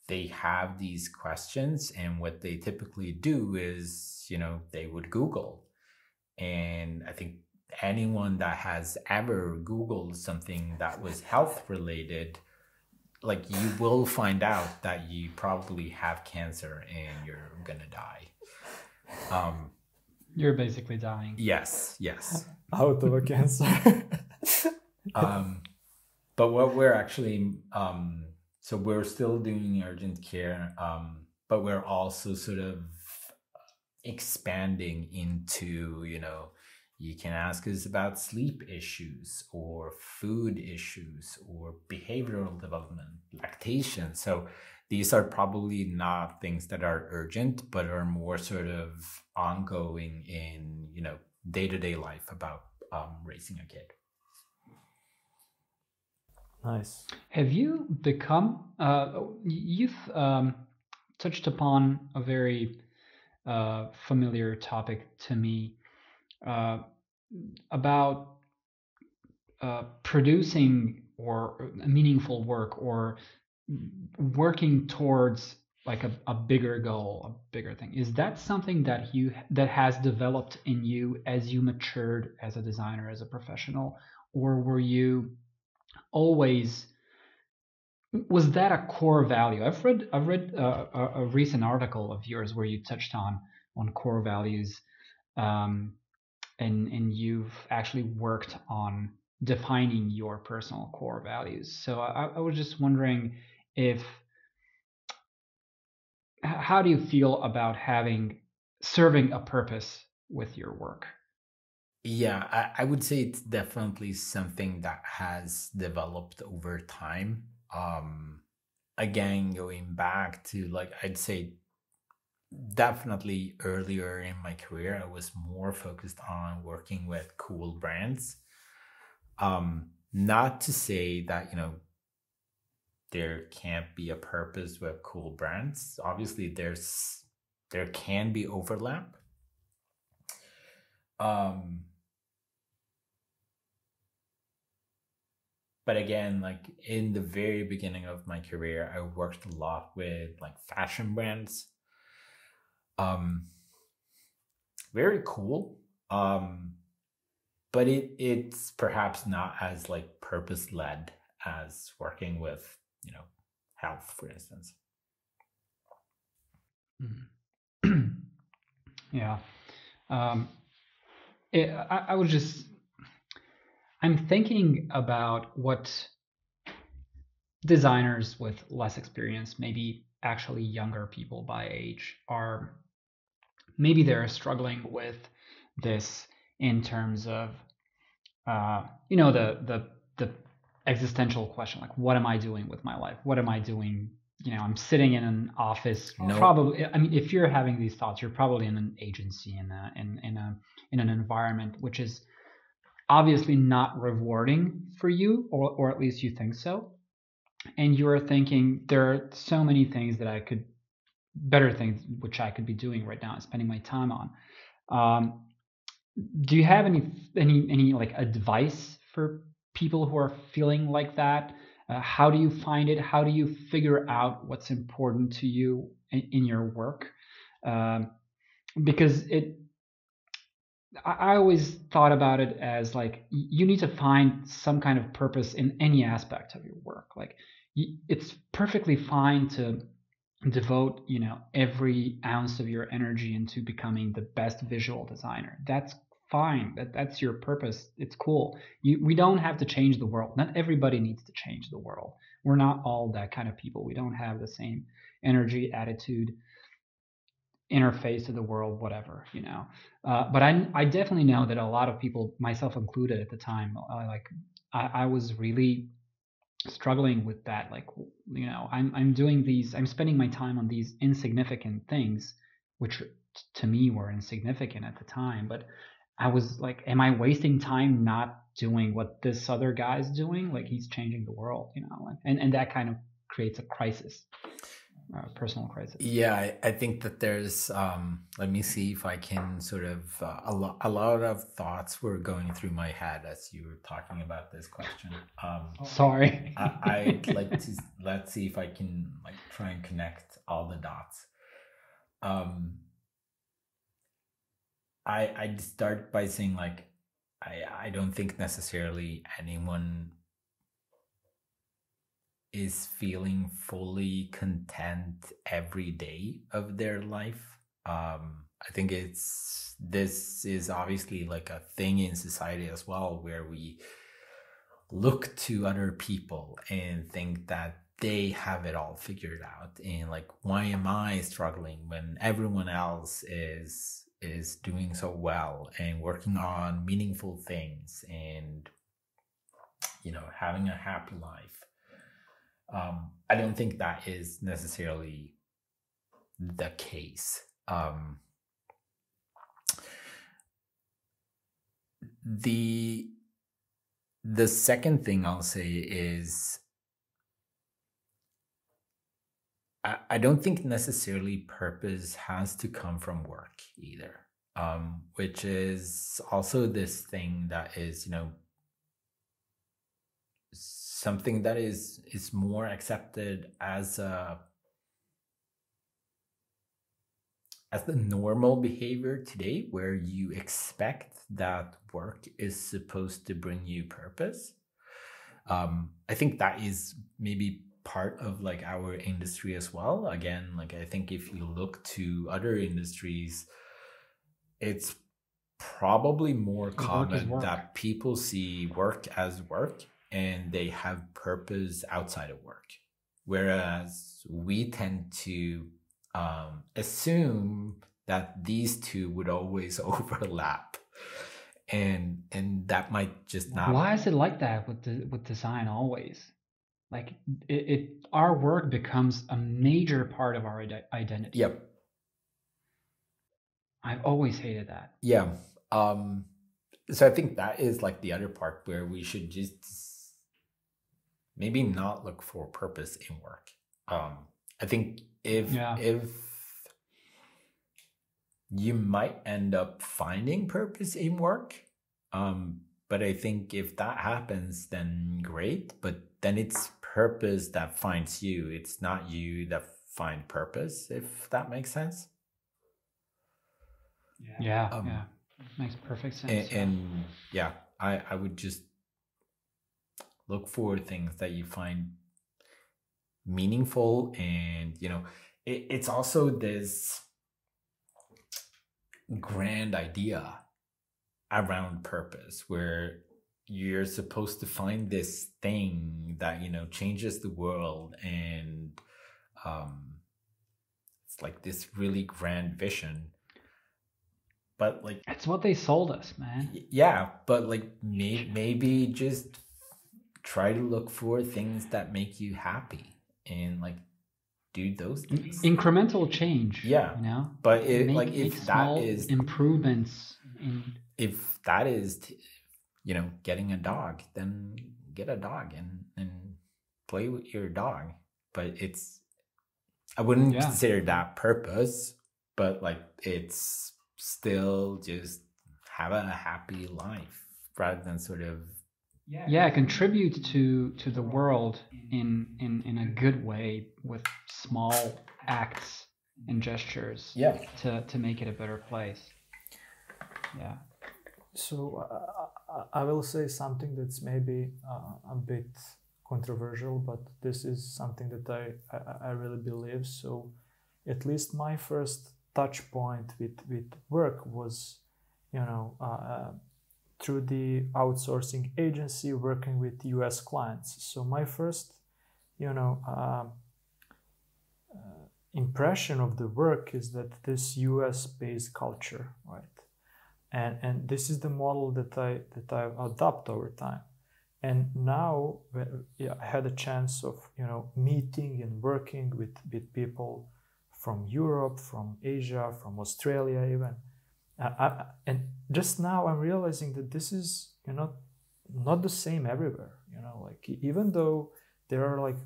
[SPEAKER 3] they have these questions, and what they typically do is, they would Google. And I think anyone that has ever Googled something that was health related, like, you will find out that you probably have cancer and you're gonna die.
[SPEAKER 2] You're basically dying.
[SPEAKER 3] Yes.
[SPEAKER 1] Out of a cancer.
[SPEAKER 3] But what we're actually, so we're still doing urgent care, but we're also sort of expanding into, you can ask us about sleep issues or food issues or behavioral development, lactation. So these are probably not things that are urgent, but are more sort of ongoing in, day-to-day life about raising a kid.
[SPEAKER 1] Nice.
[SPEAKER 2] Have you become, you've touched upon a very familiar topic to me about producing or meaningful work, or working towards like a bigger goal, a bigger thing. Is that something that has developed in you as you matured as a designer, as a professional, or were you always, was that a core value? I've read a recent article of yours where you touched on core values, and you've actually worked on defining your personal core values. So I was just wondering how do you feel about serving a purpose with your work?
[SPEAKER 3] Yeah, I would say it's definitely something that has developed over time. Again, going back to, like, I'd say definitely earlier in my career, I was more focused on working with cool brands. Not to say that, there can't be a purpose with cool brands. Obviously, there can be overlap. But again, like, in the very beginning of my career, I worked a lot with like fashion brands. Very cool. but it's perhaps not as like purpose led as working with, you know, health, for instance.
[SPEAKER 2] Yeah. I'm thinking about what designers with less experience, maybe actually younger people by age, maybe they're struggling with this in terms of, the existential question, like, what am I doing with my life? What am I doing? I'm sitting in an office.
[SPEAKER 3] No.
[SPEAKER 2] Probably, I mean, if you're having these thoughts, you're probably in an agency, in an environment which is obviously not rewarding for you, or at least you think so. And you're thinking, there are so many things better things which I could be doing right now, spending my time on. Do you have any like advice for people who are feeling like that? How do you find it? How do you figure out what's important to you in your work? Because I always thought about it as like, you need to find some kind of purpose in any aspect of your work. Like, it's perfectly fine to devote, every ounce of your energy into becoming the best visual designer. That's fine. That's your purpose. It's cool. We don't have to change the world. Not everybody needs to change the world. We're not all that kind of people. We don't have the same energy, attitude, interface to the world, whatever, but I definitely know that a lot of people, myself included at the time, I was really struggling with that. Like, I'm spending my time on these insignificant things, which to me were insignificant at the time, but I was like, am I wasting time not doing what this other guy's doing? Like, he's changing the world, and that kind of creates a crisis. Personal crisis.
[SPEAKER 3] Yeah, I think that there's let me see if I can sort of a lot of thoughts were going through my head as you were talking about this question.
[SPEAKER 2] Sorry.
[SPEAKER 3] I'd like to, let's see if I can like try and connect all the dots. I'd start by saying, like, I don't think necessarily anyone is feeling fully content every day of their life. I think this is obviously like a thing in society as well, where we look to other people and think that they have it all figured out, and like, why am I struggling when everyone else is doing so well and working on meaningful things and having a happy life. I don't think that is necessarily the case. The second thing I'll say is, I don't think necessarily purpose has to come from work either, which is also this thing that is, something that is more accepted as the normal behavior today, where you expect that work is supposed to bring you purpose. I think that is maybe part of like our industry as well. Again, like, I think if you look to other industries, it's probably more common that people see work as work and they have purpose outside of work. Whereas we tend to assume that these two would always overlap. And that might just not.
[SPEAKER 2] Why is it like that with design always? Like, our work becomes a major part of our identity.
[SPEAKER 3] Yep.
[SPEAKER 2] I've always hated that.
[SPEAKER 3] Yeah. So I think that is like the other part where we should just maybe not look for purpose in work. I think if you might end up finding purpose in work, but I think if that happens, then great. But then it's purpose that finds you. It's not you that find purpose, if that makes sense.
[SPEAKER 2] Yeah. Makes perfect sense.
[SPEAKER 3] And yeah, I would just look for things that you find meaningful. And it's also this grand idea around purpose, where you're supposed to find this thing that changes the world, and it's like this really grand vision. But like,
[SPEAKER 2] it's what they sold us, man.
[SPEAKER 3] Yeah, but like maybe just try to look for things that make you happy, and like do those things.
[SPEAKER 2] Incremental change.
[SPEAKER 3] Yeah, but if that is
[SPEAKER 2] improvements
[SPEAKER 3] if that is getting a dog, then get a dog and play with your dog. But I wouldn't consider that purpose, but like it's still just have a happy life rather than sort of
[SPEAKER 2] contribute to the world in a good way with small acts and gestures to make it a better place.
[SPEAKER 1] So I will say something that's maybe a bit controversial, but this is something that I really believe. So at least my first touch point with work was, through the outsourcing agency working with US clients. So my first, impression of the work is that this US-based culture, right? And this is the model that I adopt over time. And now I had a chance of meeting and working with people from Europe, from Asia, from Australia even. And just now I'm realizing that this is not the same everywhere. Like even though there are like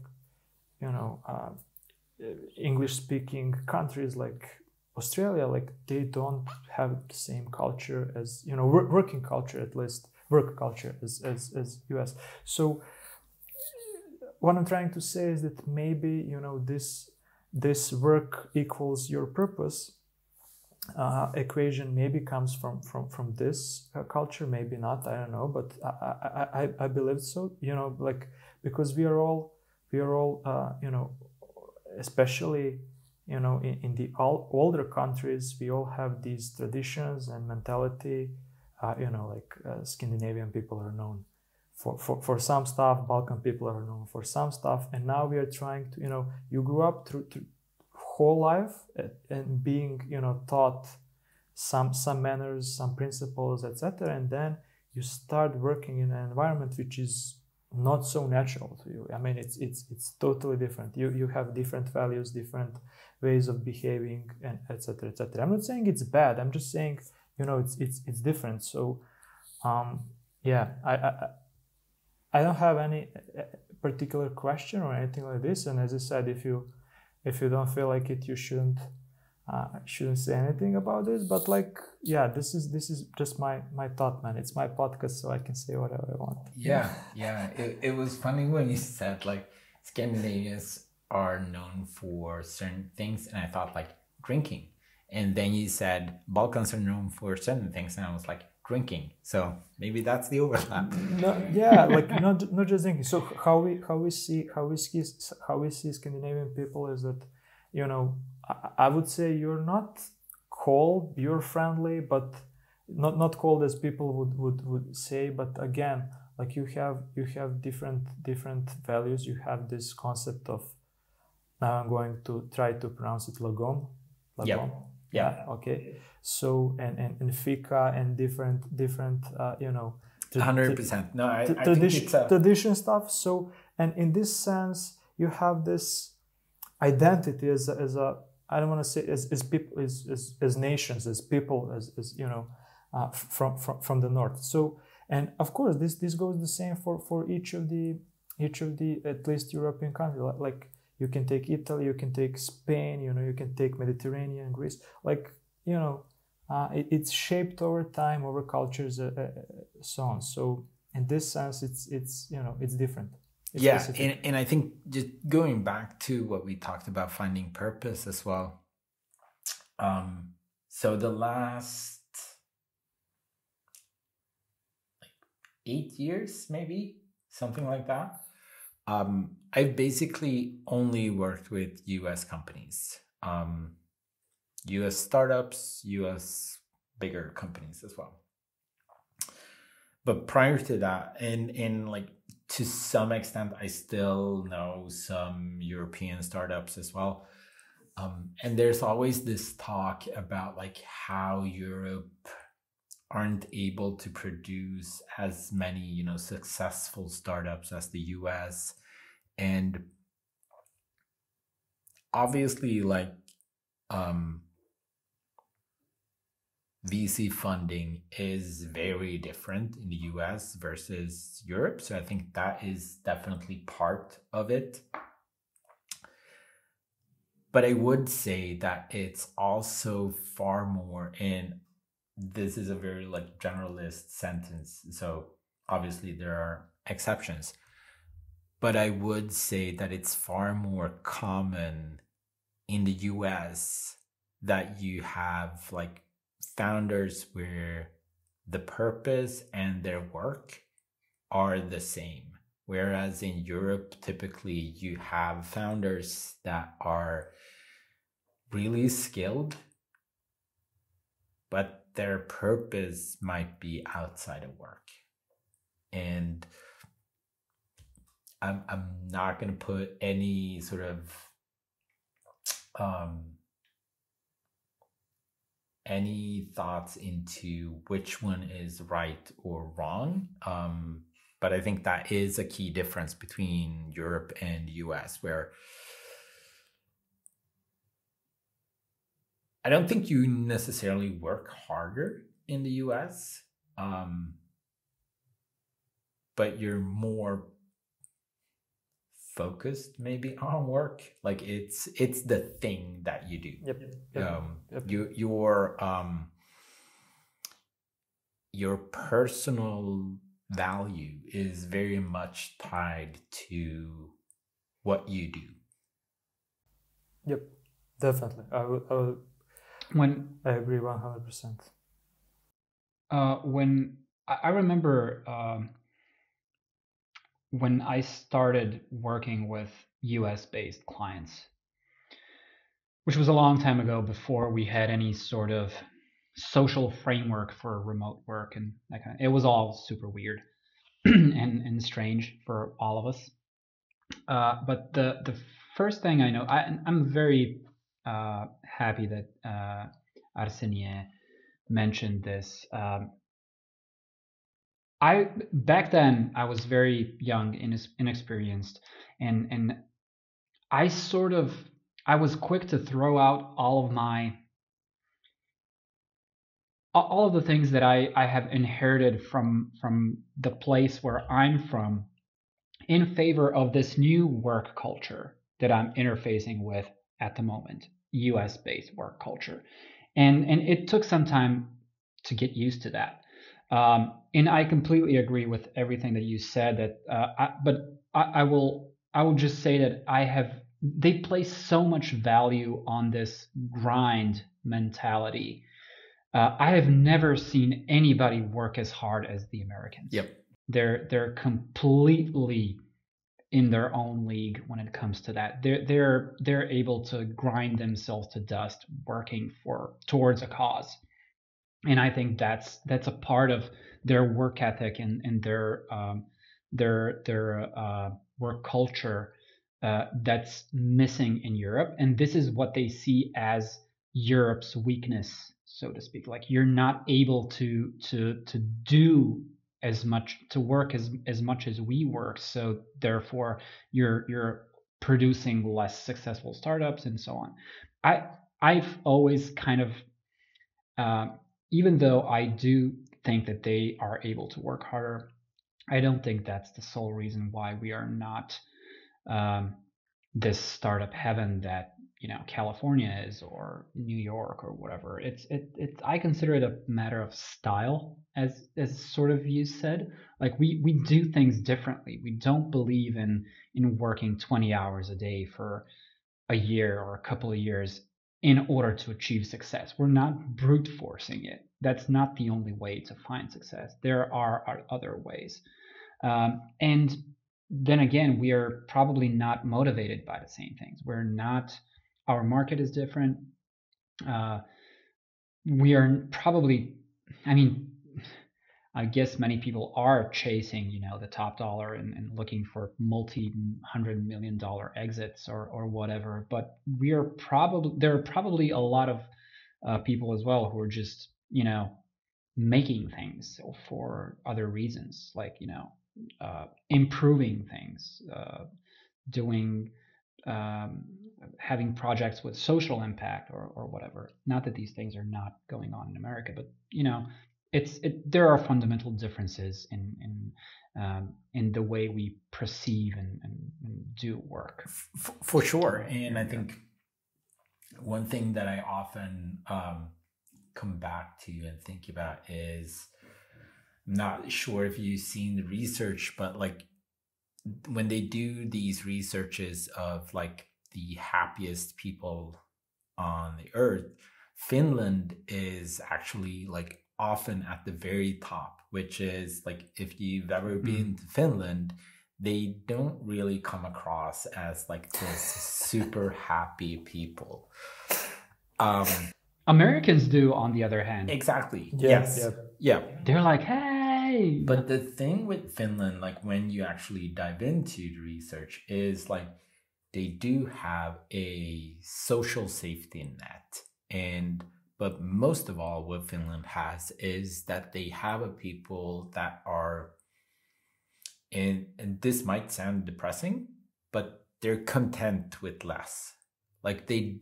[SPEAKER 1] English-speaking countries like Australia, like they don't have the same culture as working culture, at least work culture as US. So what I'm trying to say is that maybe this work equals your purpose equation maybe comes from this culture, maybe not, I don't know, but I believe so. Like because we are all especially in the older countries, we all have these traditions and mentality. Scandinavian people are known for some stuff, Balkan people are known for some stuff, and now we are trying to, you grew up through whole life and being, taught some manners, some principles, etc., and then you start working in an environment which is not so natural to you. I mean, it's totally different. You have different values, different ways of behaving, and etc., etc. I'm not saying it's bad. I'm just saying, it's different. So, I don't have any particular question or anything like this. And as I said, if you don't feel like it, you shouldn't say anything about this. But this is just my thought, man. It's my podcast, so I can say whatever I want.
[SPEAKER 3] Yeah. It was funny when you said like Scandinavians are known for certain things, and I thought like drinking, and then you said Balkans are known for certain things, and I was like drinking. So maybe that's the overlap.
[SPEAKER 1] Not just drinking. So how we see Scandinavian people is that, I would say you're not cold, you're friendly, but not cold as people would say. But again, like you have different values. You have this concept of, now I'm going to try to pronounce it, lagom. Yeah. Okay. So and fika and different
[SPEAKER 3] 100%. No, I think it's
[SPEAKER 1] tradition stuff. So, and in this sense, you have this identity as a I don't want to say as people, as nations, as people, as from the north. So, and of course this goes the same for each of the at least European countries. Like you can take Italy, you can take Spain, you can take Mediterranean, Greece. Like it's shaped over time, over cultures, so on. So in this sense, it's different. It's
[SPEAKER 3] and I think just going back to what we talked about, finding purpose as well. So the last 8 years, maybe something like that. I've basically only worked with US companies, US startups, US bigger companies as well. But prior to that, and like to some extent, I still know some European startups as well. And there's always this talk about like how Europe aren't able to produce as many, you know, successful startups as the US. And obviously, like, VC funding is very different in the US versus Europe. So I think that is definitely part of it. But I would say that it's also far more, and this is a very like generalist sentence. So obviously there are exceptions, but I would say that it's far more common in the US that you have like founders where the purpose and their work are the same. Whereas in Europe, typically you have founders that are really skilled, but their purpose might be outside of work. And I'm not going to put any sort of any thoughts into which one is right or wrong. But I think that is a key difference between Europe and US, where I don't think you necessarily work harder in the US, but you're more focused maybe on work. Like it's the thing that you do. Your personal value is very much tied to what you do.
[SPEAKER 1] Yep, definitely. I agree 100%.
[SPEAKER 2] When I remember when I started working with US-based clients, which was a long time ago before we had any sort of social framework for remote work and that kind of, it was all super weird and strange for all of us. But the first thing I know, I'm very happy that Arsenie mentioned this. Back then I was very young, inexperienced, and I was quick to throw out all of the things that I have inherited from the place where I'm from, in favor of this new work culture that I'm interfacing with at the moment, US-based work culture. And it took some time to get used to that. And I completely agree with everything that you said. I will just say that they place so much value on this grind mentality. I have never seen anybody work as hard as the Americans.
[SPEAKER 3] Yep.
[SPEAKER 2] They're completely in their own league when it comes to that. They're able to grind themselves to dust working towards a cause. And I think that's a part of their work ethic and their work culture that's missing in Europe. And this is what they see as Europe's weakness, so to speak. Like, you're not able to do as much, to work as much as we work, so therefore you're producing less successful startups and so on. I've always kind of even though I do think that they are able to work harder, I don't think that's the sole reason why we are not this startup heaven that, you know, California is, or New York, or whatever. It's I consider it a matter of style, as sort of you said. Like, we do things differently. We don't believe in working 20 hours a day for a year or a couple of years in order to achieve success. We're not brute forcing it. That's not the only way to find success. There are other ways. And then again, we are probably not motivated by the same things. Our market is different. We are probably, I guess many people are chasing, the top dollar and looking for multi-$100 million exits or whatever. But there are probably a lot of people as well who are just, making things for other reasons, like, improving things, doing, having projects with social impact or whatever. Not that these things are not going on in America, but, there are fundamental differences in the way we perceive and do work.
[SPEAKER 3] For sure. And I think one thing that I often come back to and think about is, I'm not sure if you've seen the research, but like when they do these researches of like the happiest people on the earth, Finland is actually like often at the very top, which is like, if you've ever been to Finland, they don't really come across as like this super happy people.
[SPEAKER 2] Americans do, on the other hand.
[SPEAKER 3] Exactly.
[SPEAKER 1] Yeah,
[SPEAKER 3] yes. Yeah.
[SPEAKER 2] They're like, hey.
[SPEAKER 3] But the thing with Finland, like when you actually dive into the research, is like they do have a social safety net. But most of all, what Finland has is that they have a people that are, and this might sound depressing, but they're content with less. Like they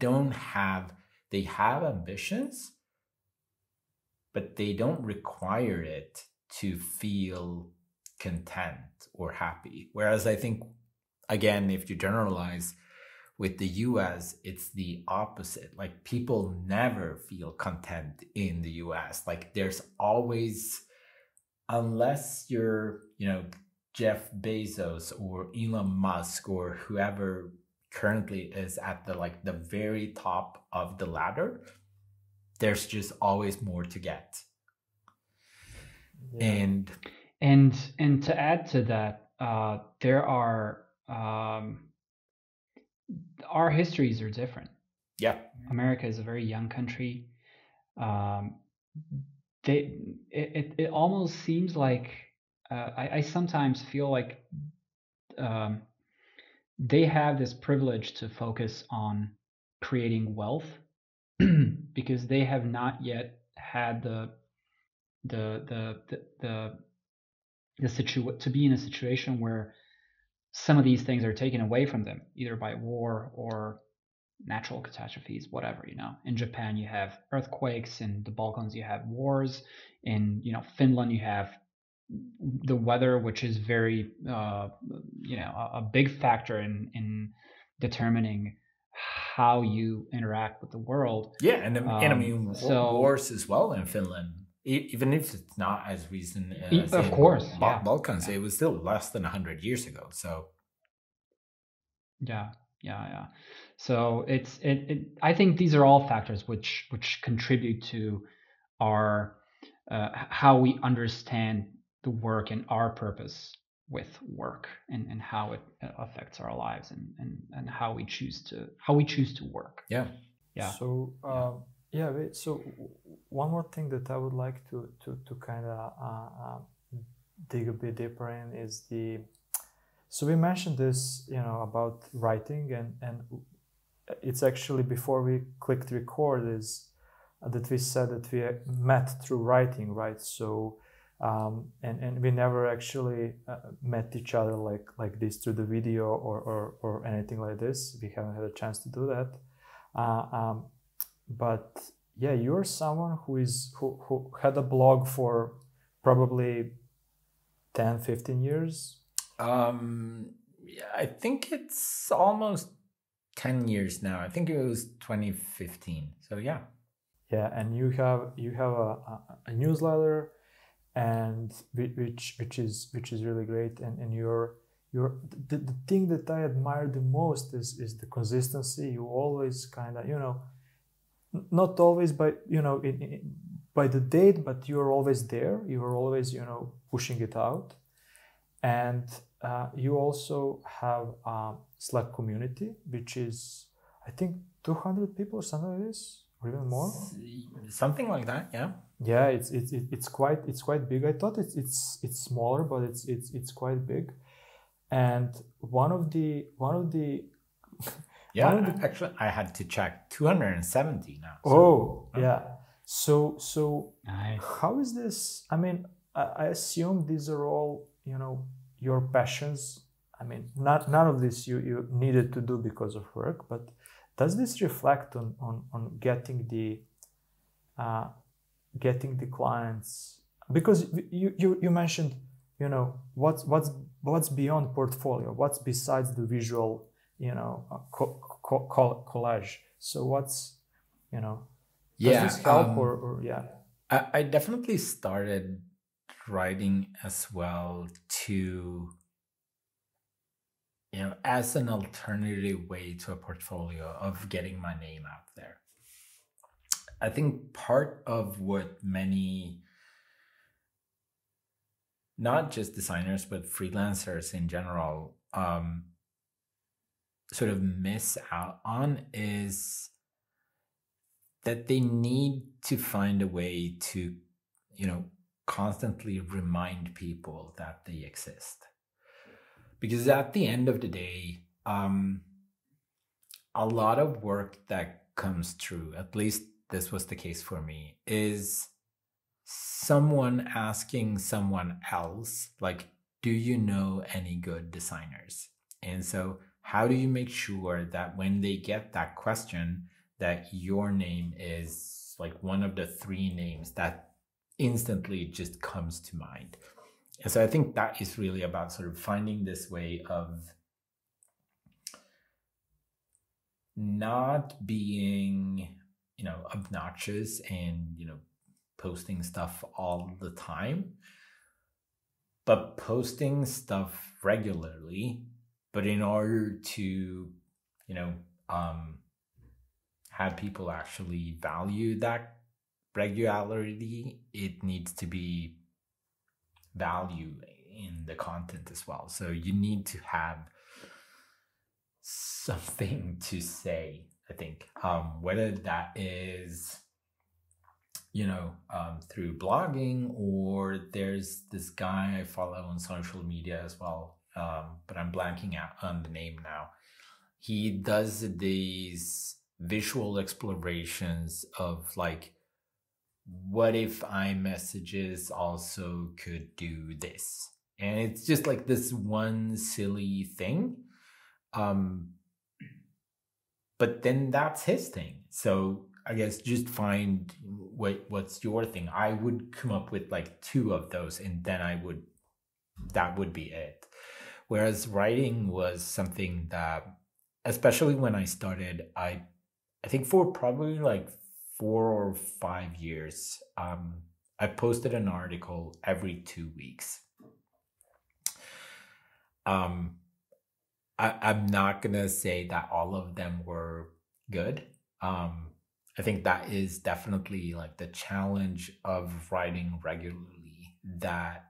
[SPEAKER 3] have ambitions, but they don't require it to feel content or happy. Whereas I think, again, if you generalize, with the US, it's the opposite. Like people never feel content in the US. Like there's always, unless you're, Jeff Bezos or Elon Musk or whoever currently is at the very top of the ladder, there's just always more to get.
[SPEAKER 1] Yeah.
[SPEAKER 2] And to add to that, there are our histories are different.
[SPEAKER 3] Yeah.
[SPEAKER 2] America is a very young country. It almost seems like I sometimes feel like they have this privilege to focus on creating wealth because they have not yet had to be in a situation where some of these things are taken away from them, either by war or natural catastrophes, whatever. In Japan you have earthquakes, in the Balkans you have wars, in Finland you have the weather, which is very a big factor in determining how you interact with the world.
[SPEAKER 3] Yeah, and I mean wars as well in Finland. Even if it's not as recent as
[SPEAKER 2] of course,
[SPEAKER 3] Balkans, it was still less than 100 years ago. So
[SPEAKER 2] yeah. So I think these are all factors which contribute to our how we understand the work and our purpose with work, and how it affects our lives, and how we choose to work.
[SPEAKER 3] Yeah.
[SPEAKER 1] So so one more thing that I would like to kind of dig a bit deeper in is so we mentioned this, about writing, and it's actually before we clicked record is that we said that we met through writing, right? So and we never actually met each other like this through the video or anything like this. We haven't had a chance to do that. But yeah, you're someone who had a blog for probably 10-15 years.
[SPEAKER 3] I think it's almost 10 years now. I think it was 2015. So yeah.
[SPEAKER 1] Yeah, and you have a newsletter, and which is really great, and the thing that I admire the most is the consistency. You always kind of not always by, by the date, but you're always there. You're always, pushing it out. And you also have a Slack community, which is, I think, 200 people or something like this, or even more.
[SPEAKER 3] Something like that, yeah.
[SPEAKER 1] Yeah, it's quite big. I thought it's smaller, but it's quite big. And one of the
[SPEAKER 3] yeah, actually, I had to check 270 now.
[SPEAKER 1] So, yeah. So
[SPEAKER 2] nice.
[SPEAKER 1] How is this? I mean, I assume these are all, your passions. I mean, none of this you needed to do because of work, but does this reflect on getting the clients? Because you mentioned, what's beyond portfolio, what's besides the visual, collage. So what's, does this help or yeah?
[SPEAKER 3] I definitely started writing as well to, as an alternative way to a portfolio of getting my name out there. I think part of what many, not just designers, but freelancers in general, sort of miss out on is that they need to find a way to, constantly remind people that they exist. Because at the end of the day, a lot of work that comes through, at least this was the case for me, is someone asking someone else, like, do you know any good designers? And so how do you make sure that when they get that question, that your name is like one of the 3 names that instantly just comes to mind? And so I think that is really about sort of finding this way of not being, obnoxious and, posting stuff all the time, but posting stuff regularly. But in order to, have people actually value that regularity, it needs to be value in the content as well. So you need to have something to say, I think, whether that is, through blogging, or there's this guy I follow on social media as well, but I'm blanking out on the name now. He does these visual explorations of like, what if iMessages also could do this? And it's just like this one silly thing. But then that's his thing. So I guess just find what's your thing. I would come up with like 2 of those, and then that would be it. Whereas writing was something that, especially when I started, I think for probably like 4 or 5 years, I posted an article every 2 weeks. I'm not gonna say that all of them were good. I think that is definitely like the challenge of writing regularly, that,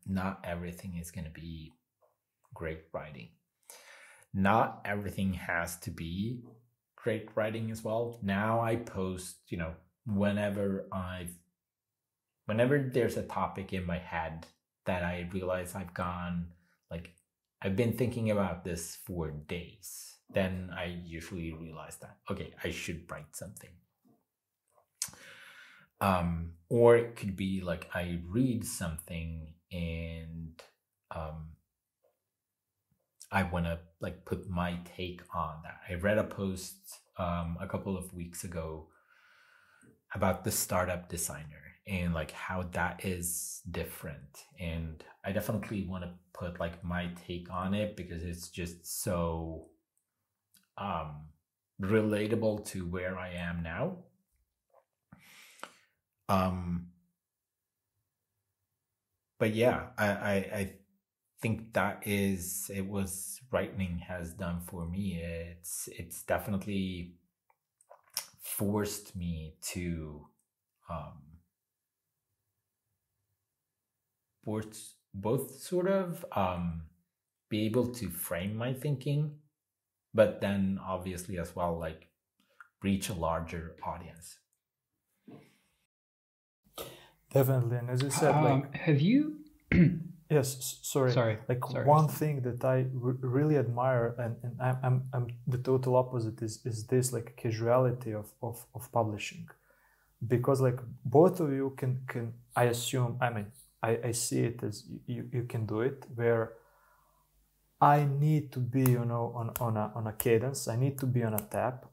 [SPEAKER 3] not everything is going to be great writing. Not everything has to be great writing as well. Now I post, whenever there's a topic in my head that I realize I've been thinking about this for days, then I usually realize that, okay, I should write something. Or it could be like I read something and I want to like put my take on that. I read a post a couple of weeks ago about the startup designer and like how that is different. And I definitely want to put like my take on it because it's just so relatable to where I am now. But yeah, I think that is what writing has done for me. It's definitely forced me to both sort of be able to frame my thinking, but then obviously as well, like, reach a larger audience.
[SPEAKER 1] Definitely. And as you said, like,
[SPEAKER 2] have you
[SPEAKER 1] yes, sorry. Like, one thing that I really admire, and I'm the total opposite, is this, like, casuality of publishing, because, like, both of you can I assume, I mean, I see it as you can do it, where I need to be, on a cadence. I need to be on a tap.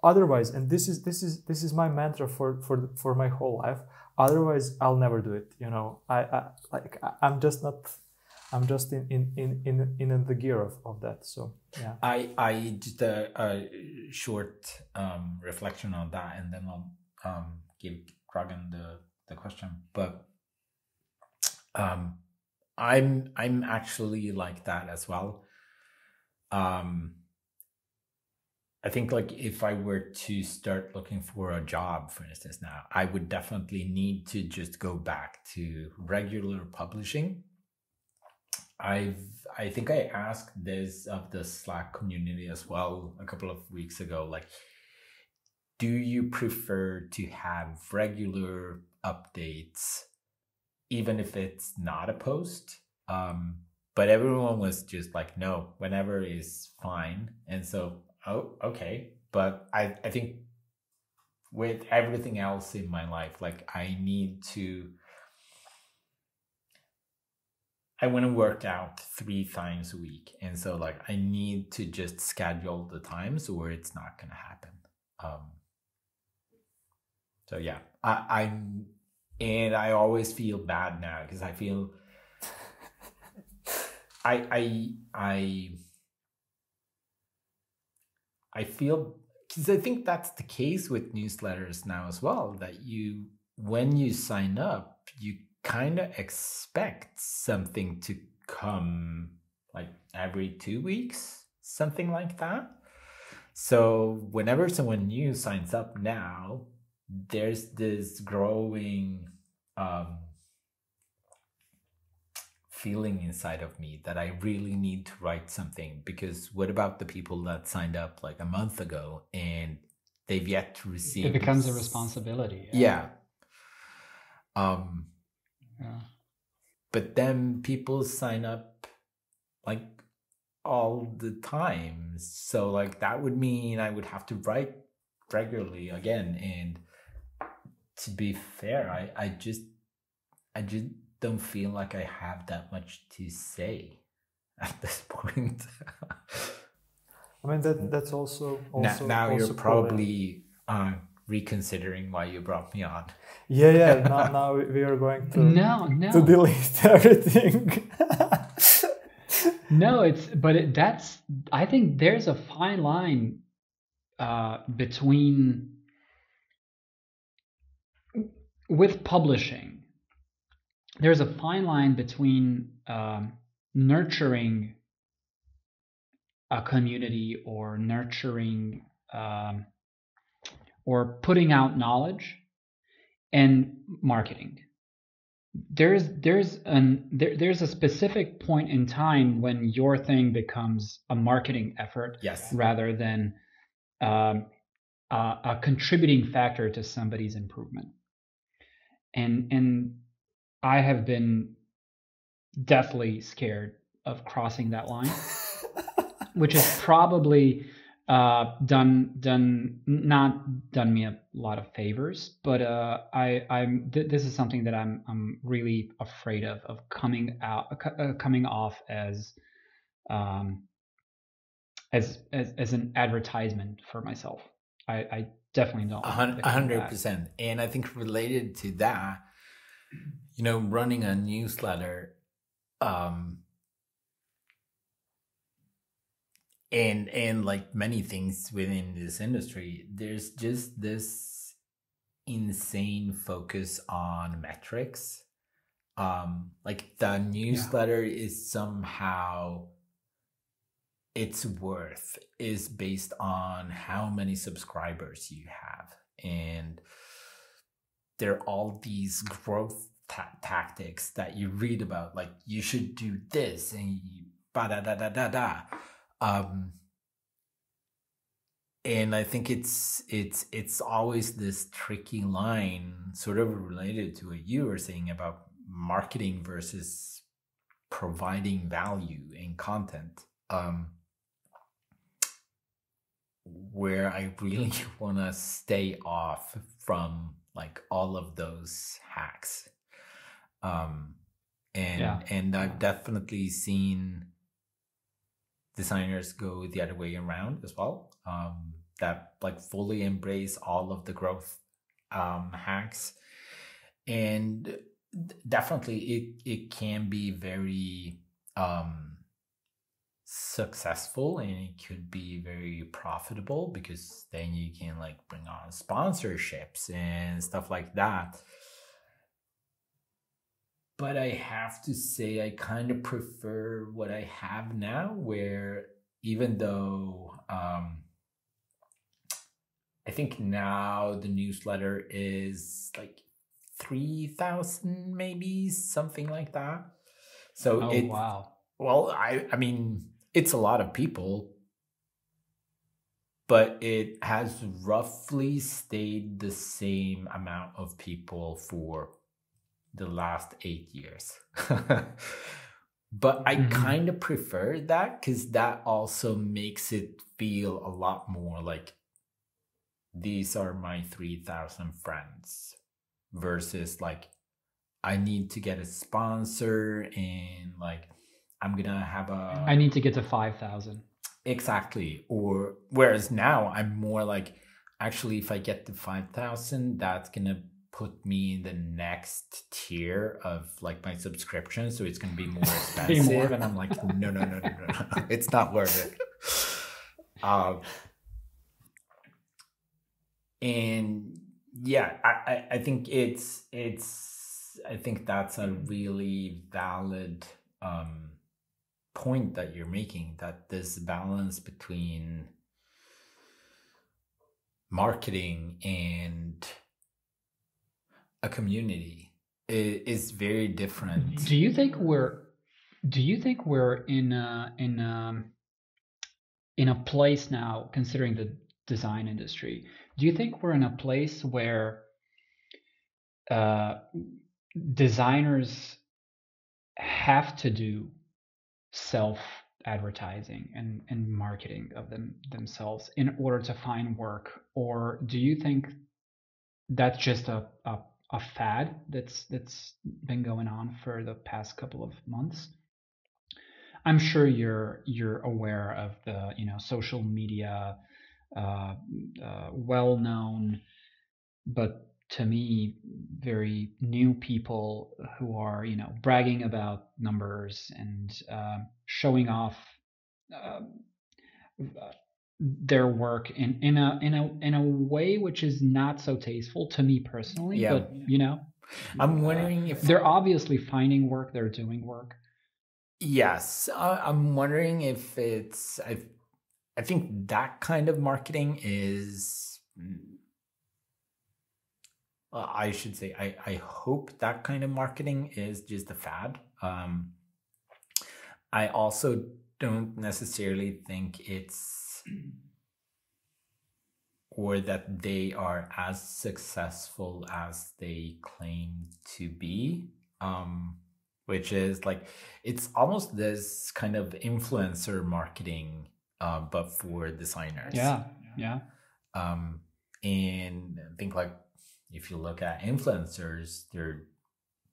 [SPEAKER 1] Otherwise, and this is my mantra for my whole life. Otherwise, I'll never do it. I'm just in the gear of that. So yeah.
[SPEAKER 3] I just a short reflection on that, and then I'll give Dragan the question. But I'm actually like that as well. I think, like, if I were to start looking for a job, for instance, now, I would definitely need to just go back to regular publishing. I think I asked this of the Slack community as well a couple of weeks ago, like, do you prefer to have regular updates, even if it's not a post? But everyone was just like, no, whenever is fine. And so, oh, okay. But I think with everything else in my life, like, I want to work out 3 times a week. And so, like, I need to just schedule the times or it's not going to happen. So yeah, I always feel bad now because I feel I feel, because I think that's the case with newsletters now as well, that when you sign up, you kind of expect something to come like every 2 weeks, something like that. So whenever someone new signs up now, there's this growing feeling inside of me that I really need to write something, because what about the people that signed up like a month ago and they've yet to receive?
[SPEAKER 2] It becomes a responsibility.
[SPEAKER 3] Yeah. But then people sign up like all the time, so like that would mean I would have to write regularly again. And to be fair, I just don't feel like I have that much to say at this point.
[SPEAKER 1] I mean, that's also
[SPEAKER 3] now
[SPEAKER 1] also
[SPEAKER 3] you're probably reconsidering why you brought me on.
[SPEAKER 1] Yeah. Now we are going to
[SPEAKER 2] to
[SPEAKER 1] delete everything.
[SPEAKER 2] No, that's. I think there's a fine line between, with publishing. There's a fine line between nurturing a community or nurturing or putting out knowledge and marketing. There's a specific point in time when your thing becomes a marketing effort,
[SPEAKER 3] yes,
[SPEAKER 2] rather than a contributing factor to somebody's improvement. And I have been deathly scared of crossing that line, which has probably not done me a lot of favors. But this is something that I'm really afraid of coming off as an advertisement for myself. I definitely don't.
[SPEAKER 3] 100%. And I think related to that, running a newsletter, and like many things within this industry, there's just this insane focus on metrics. Like the newsletter is somehow its worth is based on how many subscribers you have. And there are all these growth tactics that you read about, like you should do this and you ba-da-da-da-da-da. And I think it's always this tricky line, sort of related to what you were saying about marketing versus providing value in content, where I really want to stay off from like all of those hacks. And I've definitely seen designers go the other way around as well, that like fully embrace all of the growth hacks. And definitely it can be very successful, and it could be very profitable, because then you can like bring on sponsorships and stuff like that. But I have to say, I kind of prefer what I have now, where even though I think now the newsletter is like 3,000, maybe something like that. So
[SPEAKER 2] wow.
[SPEAKER 3] Well, I mean, it's a lot of people, but it has roughly stayed the same amount of people for the last 8 years. But I kind of prefer that, because that also makes it feel a lot more like these are my 3,000 friends, versus like I need to get a sponsor and like I'm gonna have
[SPEAKER 2] I need to get to 5,000.
[SPEAKER 3] Exactly. Or whereas now I'm more like, actually, if I get to 5,000, that's gonna put me in the next tier of like my subscription, so it's gonna be more expensive. And I'm like, no, it's not worth it. And yeah, I think I think that's a really valid point that you're making, that this balance between marketing and a community is very different.
[SPEAKER 2] Do you think we're in a place now, considering the design industry? Do you think we're in a place where designers have to do self-advertising and marketing of themselves in order to find work? Or do you think that's just a fad that's been going on for the past couple of months? I'm sure you're aware of the social media well-known, but to me very new people who are bragging about numbers and showing off their work in a way which is not so tasteful to me personally.
[SPEAKER 3] Yeah.
[SPEAKER 2] But
[SPEAKER 3] I'm wondering if
[SPEAKER 2] they're obviously finding work, they're doing work.
[SPEAKER 3] Yes, I'm wondering if it's. I think that kind of marketing is. I should say, I hope that kind of marketing is just a fad. I also don't necessarily think it's, or that they are as successful as they claim to be. Which is like, it's almost this kind of influencer marketing, but for designers.
[SPEAKER 2] Yeah.
[SPEAKER 3] And I think like, if you look at influencers, they're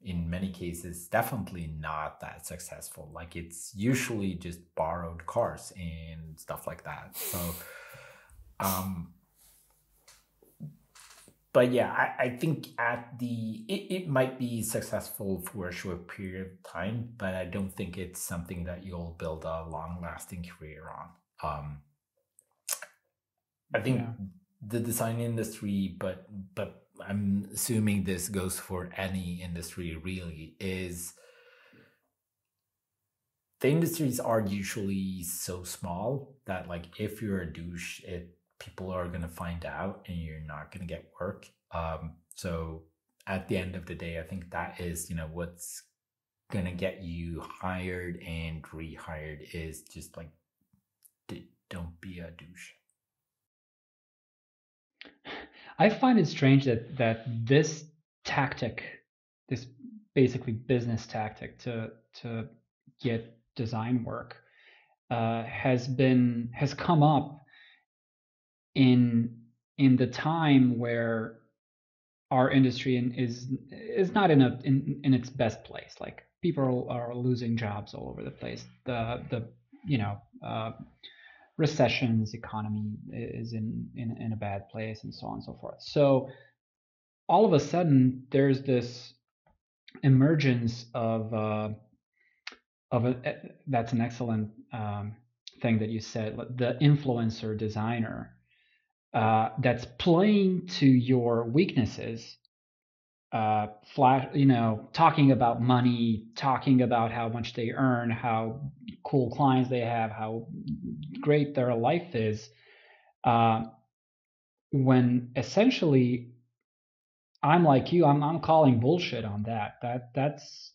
[SPEAKER 3] in many cases definitely not that successful. Like, it's usually just borrowed cars and stuff like that. So, but yeah, I think it might be successful for a short period of time, but I don't think it's something that you'll build a long-lasting career on. I think the design industry, but I'm assuming this goes for any industry really, is the industries are usually so small that like if you're a douche, people are going to find out and you're not going to get work. So at the end of the day, I think that is, what's going to get you hired and rehired is just like, don't be a douche.
[SPEAKER 2] I find it strange that this tactic, this basically business tactic to get design work, has come up in the time where our industry is not in its best place. Like people are losing jobs all over the place. The recessions, economy is in a bad place, and so on and so forth. So all of a sudden, there's this emergence of that's an excellent thing that you said, the influencer designer that's playing to your weaknesses, talking about money, talking about how much they earn, how cool clients they have, how great their life is, when essentially I'm like you, I'm calling bullshit on that. That's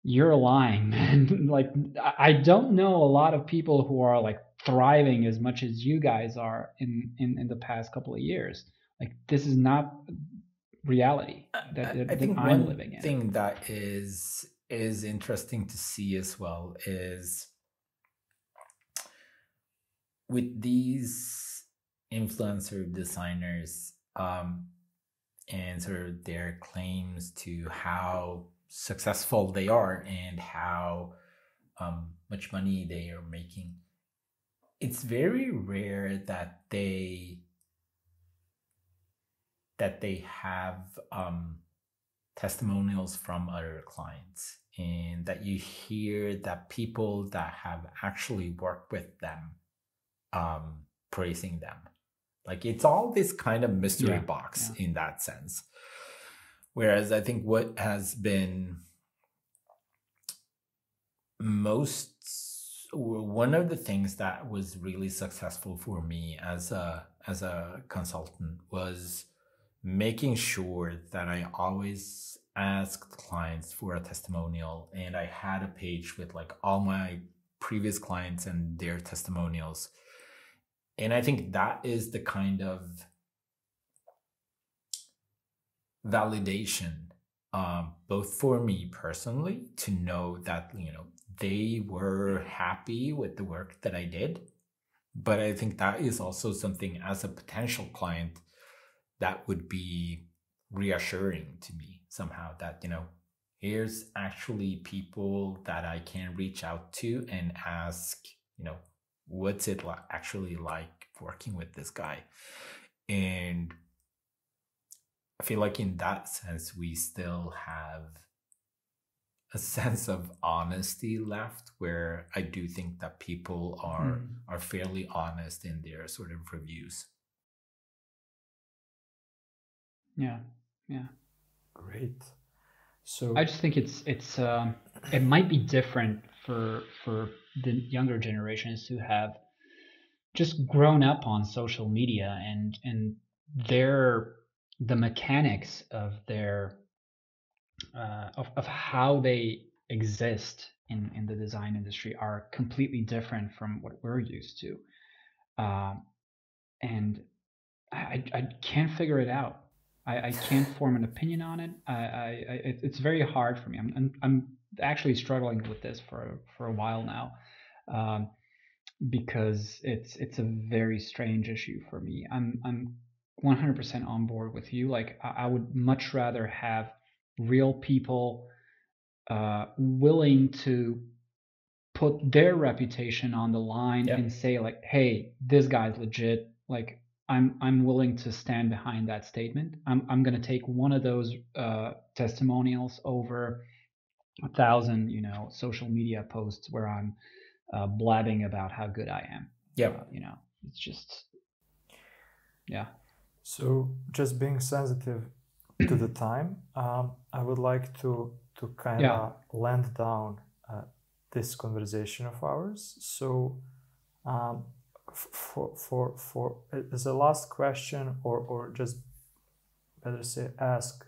[SPEAKER 2] you're lying, man. Like I don't know a lot of people who are like thriving as much as you guys are in the past couple of years. Like this is not reality that
[SPEAKER 3] I think
[SPEAKER 2] I'm living in.
[SPEAKER 3] Thing that is interesting to see as well is with these influencer designers and sort of their claims to how successful they are and how much money they are making. It's very rare that they have testimonials from other clients, and that you hear that people that have actually worked with them praising them. Like it's all this kind of mystery box in that sense. Whereas I think what has been one of the things that was really successful for me as a consultant was making sure that I always asked clients for a testimonial, and I had a page with like all my previous clients and their testimonials. And I think that is the kind of validation, both for me personally to know that, they were happy with the work that I did. But I think that is also something as a potential client that would be reassuring to me somehow, that, here's actually people that I can reach out to and ask, what's it actually like working with this guy? And I feel like in that sense, we still have a sense of honesty left, where I do think that people are fairly honest in their sort of reviews.
[SPEAKER 2] Yeah.
[SPEAKER 1] Great. So
[SPEAKER 2] I just think it's it might be different for the younger generations who have just grown up on social media, and the mechanics of their of how they exist in the design industry are completely different from what we're used to, and I can't figure it out. I can't form an opinion on it. It's very hard for me. I'm actually struggling with this for a while now, because it's a very strange issue for me. I'm 100% on board with you. Like I would much rather have real people willing to put their reputation on the line and say like, hey, this guy's legit. Like I'm willing to stand behind that statement. I'm going to take one of those testimonials over 1,000 social media posts where I'm blabbing about how good I am. It's just
[SPEAKER 1] So just being sensitive to the time, I would like to kind of land down this conversation of ours. So for as a last question, or just better say ask,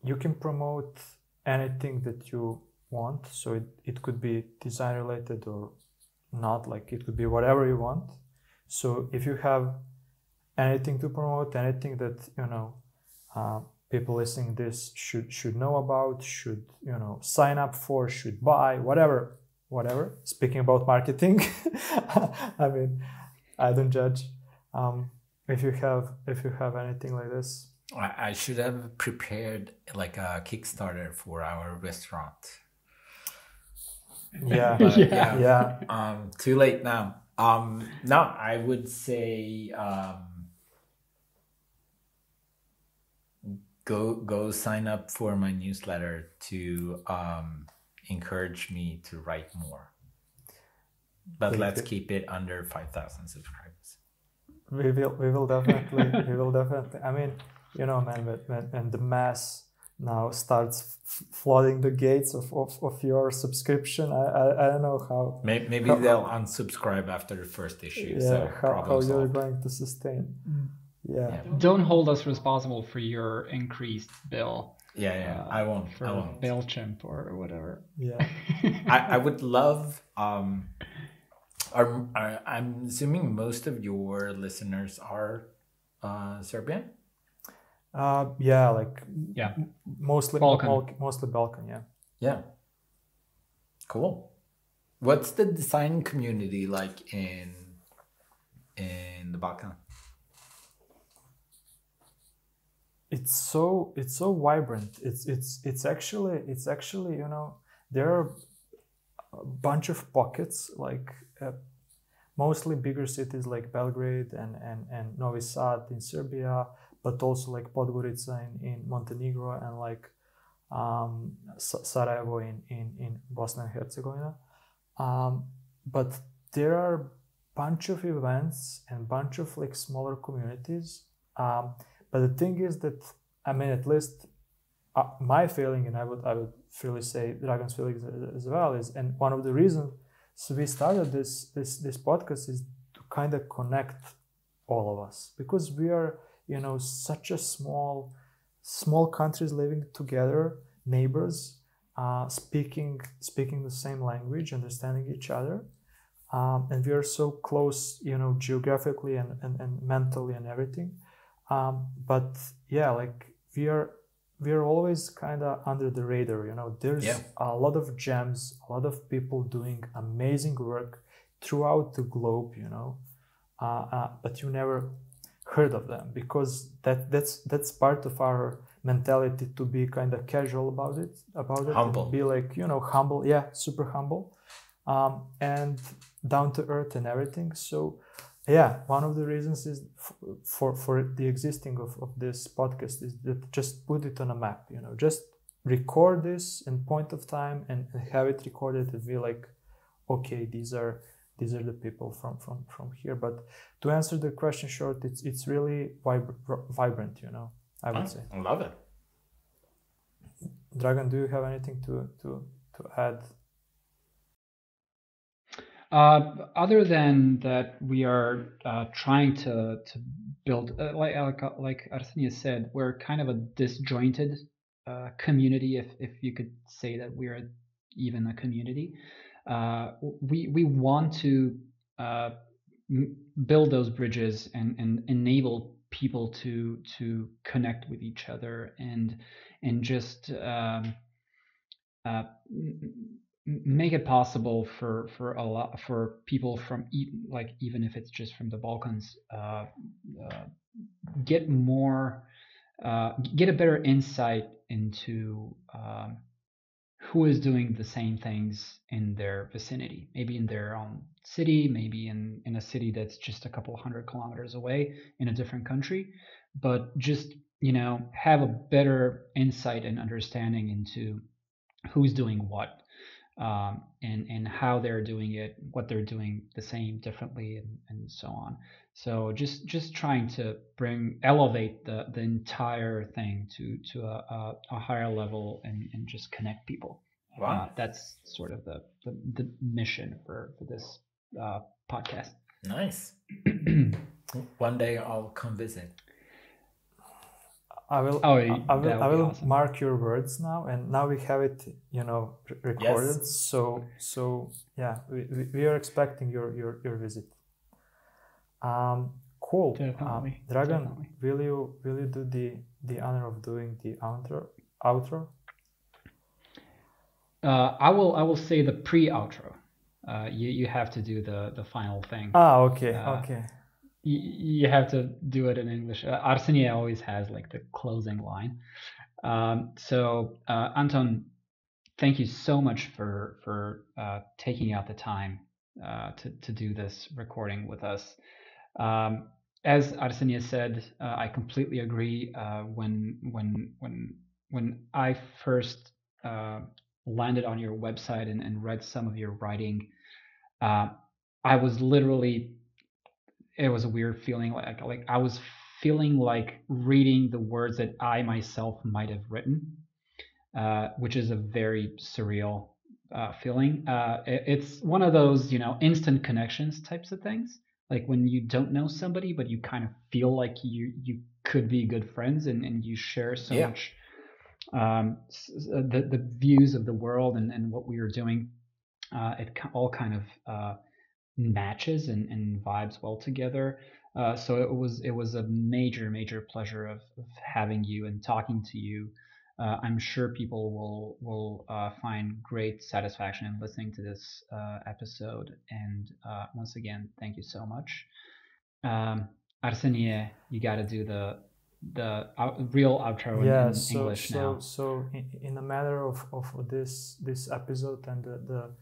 [SPEAKER 1] you can promote anything that you want. So it could be design related or not, like it could be whatever you want. So if you have anything to promote, anything that people listening this should know about, should sign up for, should buy, whatever. Speaking about marketing, I mean, I don't judge. If you have anything like this,
[SPEAKER 3] I should have prepared like a Kickstarter for our restaurant.
[SPEAKER 1] Yeah.
[SPEAKER 3] But, yeah. Too late now. No, I would say go sign up for my newsletter to encourage me to write more. But let's keep it under 5,000 subscribers.
[SPEAKER 1] We will definitely. I mean, man, when the mass now starts flooding the gates of your subscription, I don't know how.
[SPEAKER 3] Maybe they'll unsubscribe after the first issue.
[SPEAKER 1] Yeah,
[SPEAKER 3] so
[SPEAKER 1] how you're going to sustain. Yeah.
[SPEAKER 2] Don't hold us responsible for your increased bill.
[SPEAKER 3] Yeah. I won't.
[SPEAKER 2] For MailChimp or whatever.
[SPEAKER 1] Yeah.
[SPEAKER 3] I would love. I'm assuming most of your listeners are Serbian.
[SPEAKER 1] Mostly
[SPEAKER 2] Balkan.
[SPEAKER 1] Mostly Balkan. Yeah.
[SPEAKER 3] Yeah. Cool. What's the design community like in the Balkan?
[SPEAKER 1] It's so vibrant. It's actually there are a bunch of pockets, like mostly bigger cities like Belgrade and Novi Sad in Serbia, but also like Podgorica in Montenegro, and like Sarajevo in Bosnia and Herzegovina. But there are bunch of events and bunch of like smaller communities. But the thing is that, I mean, at least my feeling, and I would freely say Dragan's feeling as well, is, and one of the reasons we started this podcast is to kind of connect all of us, because we are such a small countries living together, neighbors, speaking the same language, understanding each other, and we are so close, geographically and mentally and everything. But yeah, like we are always kind of under the radar, there's a lot of gems, a lot of people doing amazing work throughout the globe, but you never heard of them, because that's part of our mentality, to be kind of casual about it,
[SPEAKER 3] humble,
[SPEAKER 1] and be like, humble, super humble, and down to earth and everything. So yeah, one of the reasons is for the existing of this podcast is that just put it on a map, just record this in point of time and have it recorded and be like, okay, these are the people from here. But to answer the question short, it's really vibrant, I would say.
[SPEAKER 3] I love it.
[SPEAKER 1] Dragan, do you have anything to add?
[SPEAKER 2] Other than that, we are trying to build, like Arsenia said, we're kind of a disjointed community, if you could say that we are even a community. We want to build those bridges and enable people to connect with each other and just make it possible for people from even if it's just from the Balkans, get a better insight into who is doing the same things in their vicinity, maybe in their own city, maybe in a city that's just a couple 100 kilometers away in a different country, but just have a better insight and understanding into who's doing what. And how they're doing it, what they're doing the same, differently, and so on. So just trying to elevate the entire thing to a higher level and just connect people.
[SPEAKER 3] Wow.
[SPEAKER 2] That's sort of the mission for this podcast.
[SPEAKER 3] Nice. One day I'll come visit.
[SPEAKER 1] I will
[SPEAKER 2] awesome.
[SPEAKER 1] mark your words now, and now we have it, recorded.
[SPEAKER 3] Yes.
[SPEAKER 1] So yeah, we are expecting your visit. Cool.
[SPEAKER 2] Definitely.
[SPEAKER 1] Dragan,
[SPEAKER 2] Definitely.
[SPEAKER 1] will you do the honor of doing the outro?
[SPEAKER 2] I will say the pre-outro. You have to do the final thing.
[SPEAKER 1] Okay.
[SPEAKER 2] You have to do it in English. Arsenia always has like the closing line. So Anton, thank you so much for taking out the time to do this recording with us. As Arsenia said, I completely agree. When I first landed on your website and read some of your writing, I was literally, it was a weird feeling. Like I was feeling like reading the words that I myself might have written, which is a very surreal feeling. It's one of those, instant connections types of things. Like when you don't know somebody, but you kind of feel like you could be good friends, and you share so much the views of the world and what we are doing. It all kind of matches and vibes well together. So it was a major pleasure of having you and talking to you. I'm sure people will find great satisfaction in listening to this episode. And once again, thank you so much. Arsenie, you got to do the real outro in English now.
[SPEAKER 1] So in the matter of this episode and the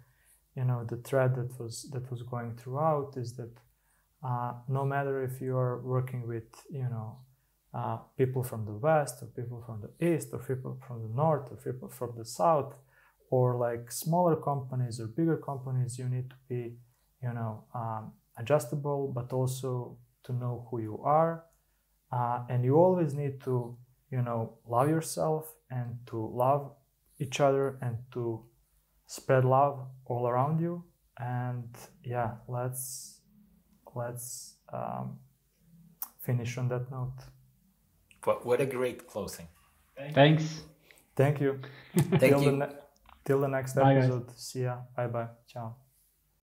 [SPEAKER 1] thread that was going throughout is that no matter if you are working with people from the west or people from the east or people from the north or people from the south, or like smaller companies or bigger companies, you need to be adjustable, but also to know who you are, and you always need to love yourself and to love each other and to spread love all around you. And yeah, let's finish on that note.
[SPEAKER 3] What a great closing.
[SPEAKER 2] Thanks.
[SPEAKER 1] Thank you.
[SPEAKER 3] Thank you.
[SPEAKER 1] Till the next
[SPEAKER 2] Bye,
[SPEAKER 1] episode. Guys. See ya. Bye. Ciao.